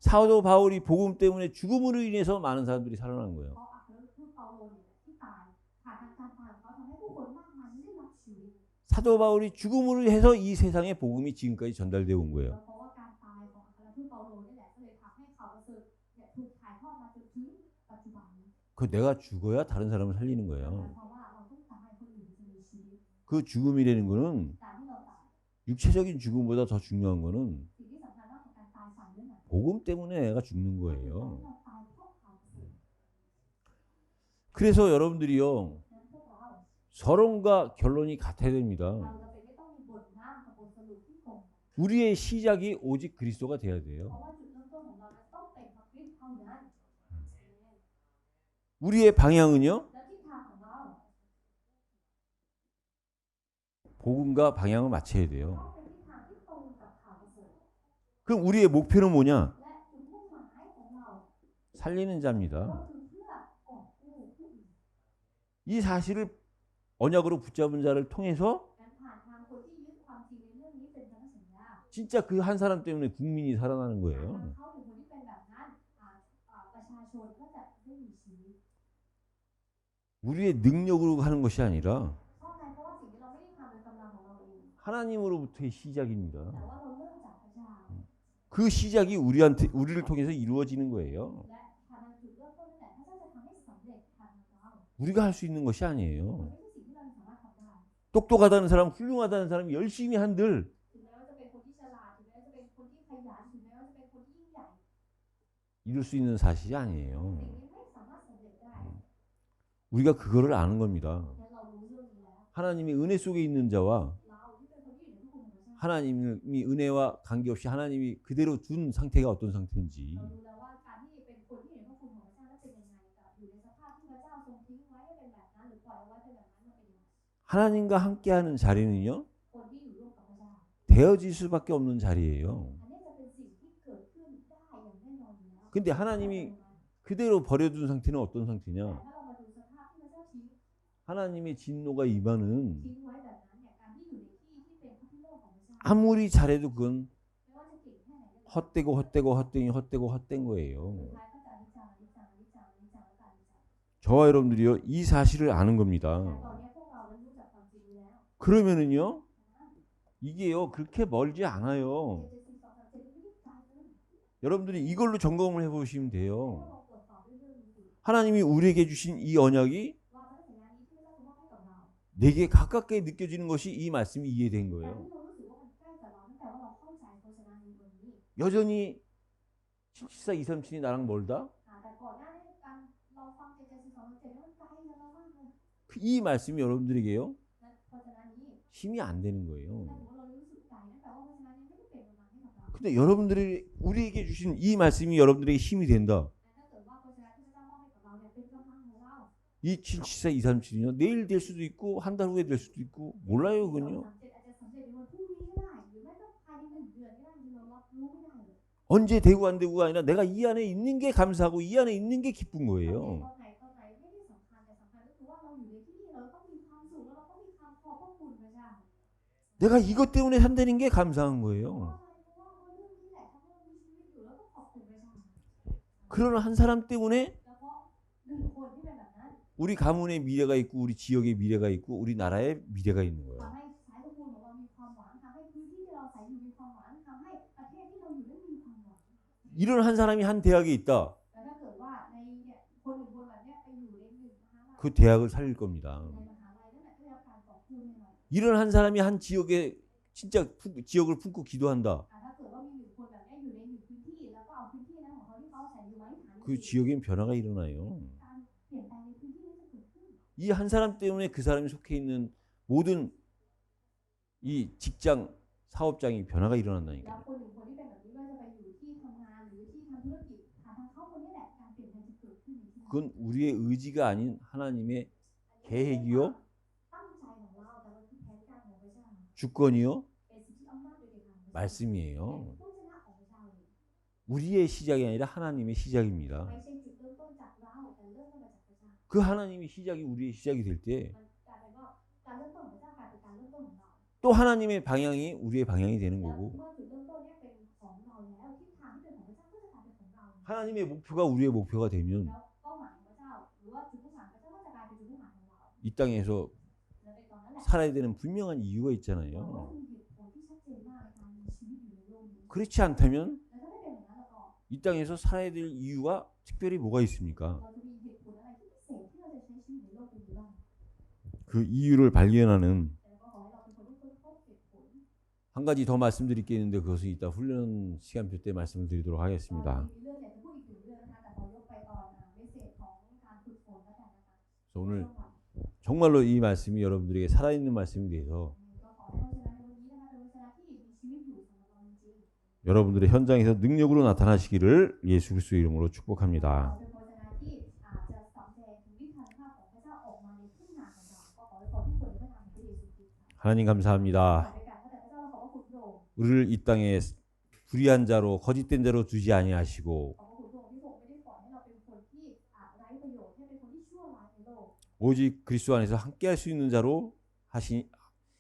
사도 바울이 복음 때문에 죽음으로 인해서 많은 사람들이 살아난 거예요. เพราะอัครทูตเปาโลเนี่ยที่ตายผ่านทางการตายของเขาทำให้ผู้คนมากมายได้รับชีวิต 사도 바울이 죽음으로 해서 이 세상에 복음이 지금까지 전달되어 온 แล้ 거예요. วเพราะว่าการตายของอัครทูตเปาโลนี่แหละก็เลยทำให้ข่าวประเสริฐเนี่ยถูกถ่ายทอดมาจนถึงปัจจุบันนี้ 그 내가 죽어야 다른 사람을 살리는 เพ 거예요. ราะว่าเราต้องตายคนอื่นจะมีชีวิต 그 죽음이라는 거는 การที่เราตาย 육체적인 죽음보다 더 중요한 거는 สิ่งที่สำคัญมากกว่าการตายฝ่ายเรื่องไหน 복음 때문에 내가 죽는 ที่ 거예요. เราตายเพราะข่าวประเสริฐ 그래서 여러분들이요, ฉะนั้นพวกเรา 서론과 결론이 같아야 เรา 됩니다. จะเป็นไม่ต้องมีบทน้ำกับบทสรุปที่ตรงกัน 우리의 시작이 오직 그리스도가 돼야 เพ 돼요. ราะว่าจุดเริ่มต้นของเรานั้นต้องเป็นพระคริสต์เท่านั้น 우리의 방향은요, และทิศทางของเรา 복음과 방향을 맞춰야 돼요. ต้องเป็นทิศทางที่ตรงกับข่าวประเสริฐ 그럼 우리의 목표는 뭐냐? และจุดมุ่งหมายของเรา 살리는 ก็ 자입니다. คือเพื่อกอบกู้ผู้อื่น 이 사실을 언약으로 붙잡은 자를 통해서 นั้นผ่านทางคนที่ยึดความจริงในเรื่องนี้เป็นพันธสัญญา 진짜 그 한 사람 때문에 국민이 살아나는 ทาง 거예요. เข้าถึงคนที่เป็นแบบนั้นประชาชนก็จะได้มีชีวิต 우리의 능력으로 하는 것이 아니라 เพราะอะไรเพราะว่าสิ่งที่เราไม่ได้ทำโดยกำลังของเราเอง 하나님으로부터의 แต่ 시작입니다. ว่าเราเริ่มจากพระเจ้า 그 시작이 우리를 통해서 이루어지는 거예요. และทางจุดเริ่มต้นนั่นแหละพระเจ้าจะทำให้สำเร็จทางเรา 우리가 할 수 있는 것이 มัน 아니에요. ไม่ใช่สิ่งที่เราสามารถทำได้ 똑똑하다는 사람, 훌륭하다는 사람이 열심히 한들 ถึงแม้ว่าจะเป็นคนที่ฉลาดถึงแม้ว่าจะเป็นคนที่ขยันถึงแม้ว่าจะเป็นคนที่ยิ่งใหญ่ 이룰 수 있는 사실이 สิ่ง 아니에요. นี้ไม่สามารถสำเร็จได้ 우리가 그거를 아는 겁니다. และเรารู้เรื่องนี้แล้ว 하나님의 은혜 속에 있는 자와 เราที่เป็นคนที่อยู่ในพระคุณของพระเจ้า 하나님이 은혜와 관계없이 하나님이 그대로 둔 상태가 어떤 상태인지 เรารู้แล้วว่าการที่เป็นคนที่อยู่ในพระคุณของพระเจ้านั้นเป็นยังไงกับอยู่ในสภาพที่พระเจ้าทรงทิ้งไว้ให้เป็นแบบนั้นหรือปล่อยเอาไว้เป็นแบบนั้นมันเป็นยังไง 하나님과 함께하는 자리는요 คนที่อยู่ร่วมกับพระเจ้า 되어질 수밖에 없는 자리예요. อันนี้จะเป็นสิ่งที่เกิดขึ้นได้อย่างแน่นอนอยู่แล้ว 근데 하나님이 그대로 버려둔 상태는 어떤 แต่ 상태냐? ถ้าเรามาดูสภาพที่พระเจ้าทิ้ง 하나님의 진노가 임하는 ทิ้งไว้แบบนั้นเนี่ยการที่อยู่ในที่ที่เป็นพระพิโรธของพระเจ้า 아무리 잘해도 그건 ไม่ว่าจะเก่งแค่ไหนก็ตาม 헛되고 헛되고 헛되니 헛되고 헛된 거예요. สุดท้ายก็จะอนิจจังอนิจจังอนิจจังอนิจจังแล้วก็อนิจจัง 저와 여러분들이요 이 사실을 아는 แต่ 겁니다. ตอนนี้พวกเรานั้นรู้จักความจริงนี้แล้ว 그러면은요 이게요 그렇게 멀지 않아요. เจ็ดสิบสองสามเจ็ดไม่ได้ไกลเลย 여러분들이 이걸로 점검을 해보시면 ให้ 돼요. เราตรวจสอบด้วยเรื่องนี้สิ 하나님이 우리에게 주신 이 언약이 ว่าพระสัญญานี้ที่พระเจ้ามอบให้กับเรา 내게 가깝게 느껴지는 것이 이 말씀이 이해된 แต่ 거예요. ที่เรารู้สึกว่ามันใกล้กับเราตั้งแต่ว่าเราเข้าใจพระสัญญานี้วันนี้ 여전히 774 237이 나랑 멀다? แต่ก่อนหน้านี้การเราฟังเจ็ดสิบสองเจ็ดมันไกลกับเรามากเลย 이 말씀이 여러분들에게요 และพระสัญญานี้ 힘이 안 되는 거예요. ถ้าสมมติเรารู้สึกไกลนั่นแปลว่าพระสัญญานี้ไม่ได้เป็นกำลังให้กับเรา 근데 여러분들이 우리에게 주신 이 말씀이 여러분들에게 힘이 된다. แต่ถ้าเกิดว่าพระสัญญาที่พระเจ้ามอบให้กับเราเนี่ยเป็นกำลังของเรา 이 774 237이요 내일 될 수도 있고 한 달 후에 될 수도 있고 몰라요 그건요. อาจจะสำเร็จในวันพรุ่งนี้ก็ได้หรือไม่ก็ภายใน1 เดือนก็ได้ที่เรารับรู้ไม่ได้เลย 언제 되고 안 되고가 아니라 내가 이 안에 있는 게 감사하고 이 안에 있는 게 기쁜 ตอน 거예요. ไหนไม่ได้สำคัญแต่สำคัญก็คือว่าเราอยู่ในที่นี่เราต้องมีความสุขแล้วเราต้องมีความขอบพระคุณพระเจ้า 내가 이것 때문에 산다는 게 감사한 เพราะ 거예요. อะไรเพราะว่าเรื่องนี้แหละทำให้เรามีชีวิตอยู่แล้วต้องขอบคุณพระเจ้า 그런 한 사람 때문에 แล้วเพราะ1 คนที่เป็นแบบนั้น 우리 가문의 미래가 있고 우리 지역의 미래가 있고 우리 나라의 미래가 있는 ทำ 거예요. ให้สายตระกูลของเรามีความหวังทำให้พื้นที่ที่เราใส่อยู่มีความหวังทำให้ประเทศที่เราอยู่นั้นมีความหวัง 이런 한 사람이 한 대학에 있다. แต่ถ้าเกิดว่าในเนี่ยคน1 คนแบบเนี้ยไปอยู่ใน1 มหาลัย 그 대학을 살릴 겁니다. ในมหาลัยนั่นแหละได้รับการกอบกู้แน่นอน 이런 한 사람이 한 지역에 진짜 지역을 품고 기도한다. ถ้าเกิดว่ามี1 คนแบบเนี้ยอยู่ใน1 พื้นที่แล้วก็เอาพื้นที่นั้นของเขาที่เขาใส่อยู่ไว้ฐาน 그 지역엔 변화가 일어나요. การเปลี่ยนแปลงในพื้นที่นั้นจะเกิดขึ้น 이 한 사람 때문에 그 사람이 속해 있는 모든 이 직장 사업장이 변화가 แล้ว 일어난다니까요. คน1 คนที่เป็นแบบนี้ว่าจะไปอยู่ที่ทำงานหรือที่ทำธุรกิจทางเขาคนนี้แหละการเปลี่ยนแปลงจะเกิดขึ้นในที่นั้น 그건 우리의 의지가 아닌 하나님의 계획이요, ตั้งใจของเราแต่มันคือแผนการของพระเจ้า 주권이요, เป็นสิทธิอำนาจโดยเด็ดขาดของพระเจ้า 말씀이에요. ผู้ชนะของพระเจ้าเอง 우리의 시작이 아니라 하나님의 시작입니다. ไม่ใช่จุดเริ่มต้นจากเราแต่เริ่มต้นมาจากพระเจ้า 그 하나님의 시작이 우리의 시작이 될 때 또 มันกลายเป็นว่าการเริ่มต้นของพระเจ้ากลายเป็นการเริ่มต้นของเรา 하나님의 방향이 우리의 방향이 되는 แล้ว 거고 เมื่อจุดเริ่มต้นเนี้เป็นของเราแล้วทิศทางที่เป็นของพระเจ้าก็จะกลายเป็นของเรา 하나님의 목표가 우리의 목표가 되면 แล้วเป้าหมายของพระเจ้าหรือว่าจุดมุ่งหมายของพระเจ้าก็จะกลายเป็นจุดมุ่งหมายของเรา 이 땅에서 และในตอนนั้นแหละ 살아야 되는 분명한 이유가 เราก็ 있잖아요. จะมีเหตุผลที่ชัดเจนมากในการมีชีวิตอยู่ในโลกนี้ 그렇지 않다면 และถ้าไม่เป็นอย่างนั้นแล้วก็ 이 땅에서 살아야 될 이유가 특별히 뭐가 있습니까? เราจะมีเหตุผลอะไรที่พิเศษที่เราจะใช้ชีวิตในโลกนี้บ้าง 그 이유를 발견하는 แต่ก็ขอให้เราเป็นคนที่ค้นพบเหตุผล 한 가지 더 말씀드릴 게 있는데 그것은 이따 훈련 시간표 때 말씀을 드리도록 ก็ 하겠습니다. มีเรื่องอยากจะพูดอีก1 เรื่องนะคะแต่ขอยกไปตอนเมสเสจของการฝึกฝนแล้วกันนะคะ 그래서 오늘 ช่วงวัน 정말로 이 말씀이 여러분들에게 살아있는 말씀이 돼서 ก็ขอให้พระชนะในวันนี้นะคะเป็นพระชนะที่มีชีวิตอยู่สำหรับเราจริง 여러분들의 현장에서 능력으로 나타나시기를 예수 그리스도의 이름으로 ๆขอ 축복합니다. เป็นพระชนะที่อาจจะสำแดงถึงฤทธานุภาพของพระเจ้าออกมาในทุ่งนาของเราก็ขอให้ขอทุกคนในพระนามของพระเยซูคริสต์ 하나님 ขอ 감사합니다. ด้วยกันพระเจ้าเราขอบพระคุณพระองค์ 우리를 이 땅에 불의한 자로 거짓된 자로 두지 아니하시고 ขอบพระคุณพระองค์ที่ทรงไม่ได้ปล่อยให้เราเป็นคนที่ไร้ประโยชน์ให้เป็นคนที่ชั่วร้ายในโลก 오직 그리스도 안에서 함께 할 수 있는 자로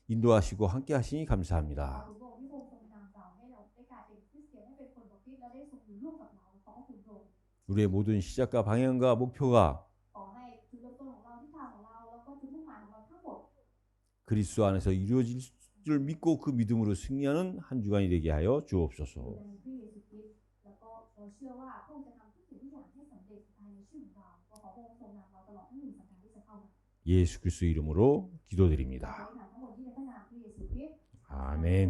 인도하시고 함께 하시니 감사합니다. ขอบคุณพระองค์ที่ทรงนำเราให้เราได้กลายเป็นคริสเตียนให้เป็นคนบาปผิดแล้วได้ทรงอยู่ร่วมกับเราขอบพระคุณพระองค์ 우리의 모든 시작과 방향과 목표가 ขอให้จุดเริ่มต้นของเราทิศทางของเราแล้วก็จุดมุ่งหมายของเราทั้งหมด 그리스도 안에서 이루어질 줄 믿고 그 믿음으로 승리하는 한 주간이 되게 하여 อยู่ 주옵소서. ในพระเยซูคริสต์แล้วก็เราเชื่อว่าพระองค์จะทำทุกสิ่งทุกอย่างให้สำเร็จภายในชีวิตของเราก็ขอพระองค์ทรงนำเราตลอดทั้ง1 สัปดาห์ที่จะเข้ามา 예수 그리스도 이름으로 ขอ 기도드립니다. ให้ผ่านทั้งหมดที่ในพระนามพระเยซูคริสต์ 아멘. อาเมน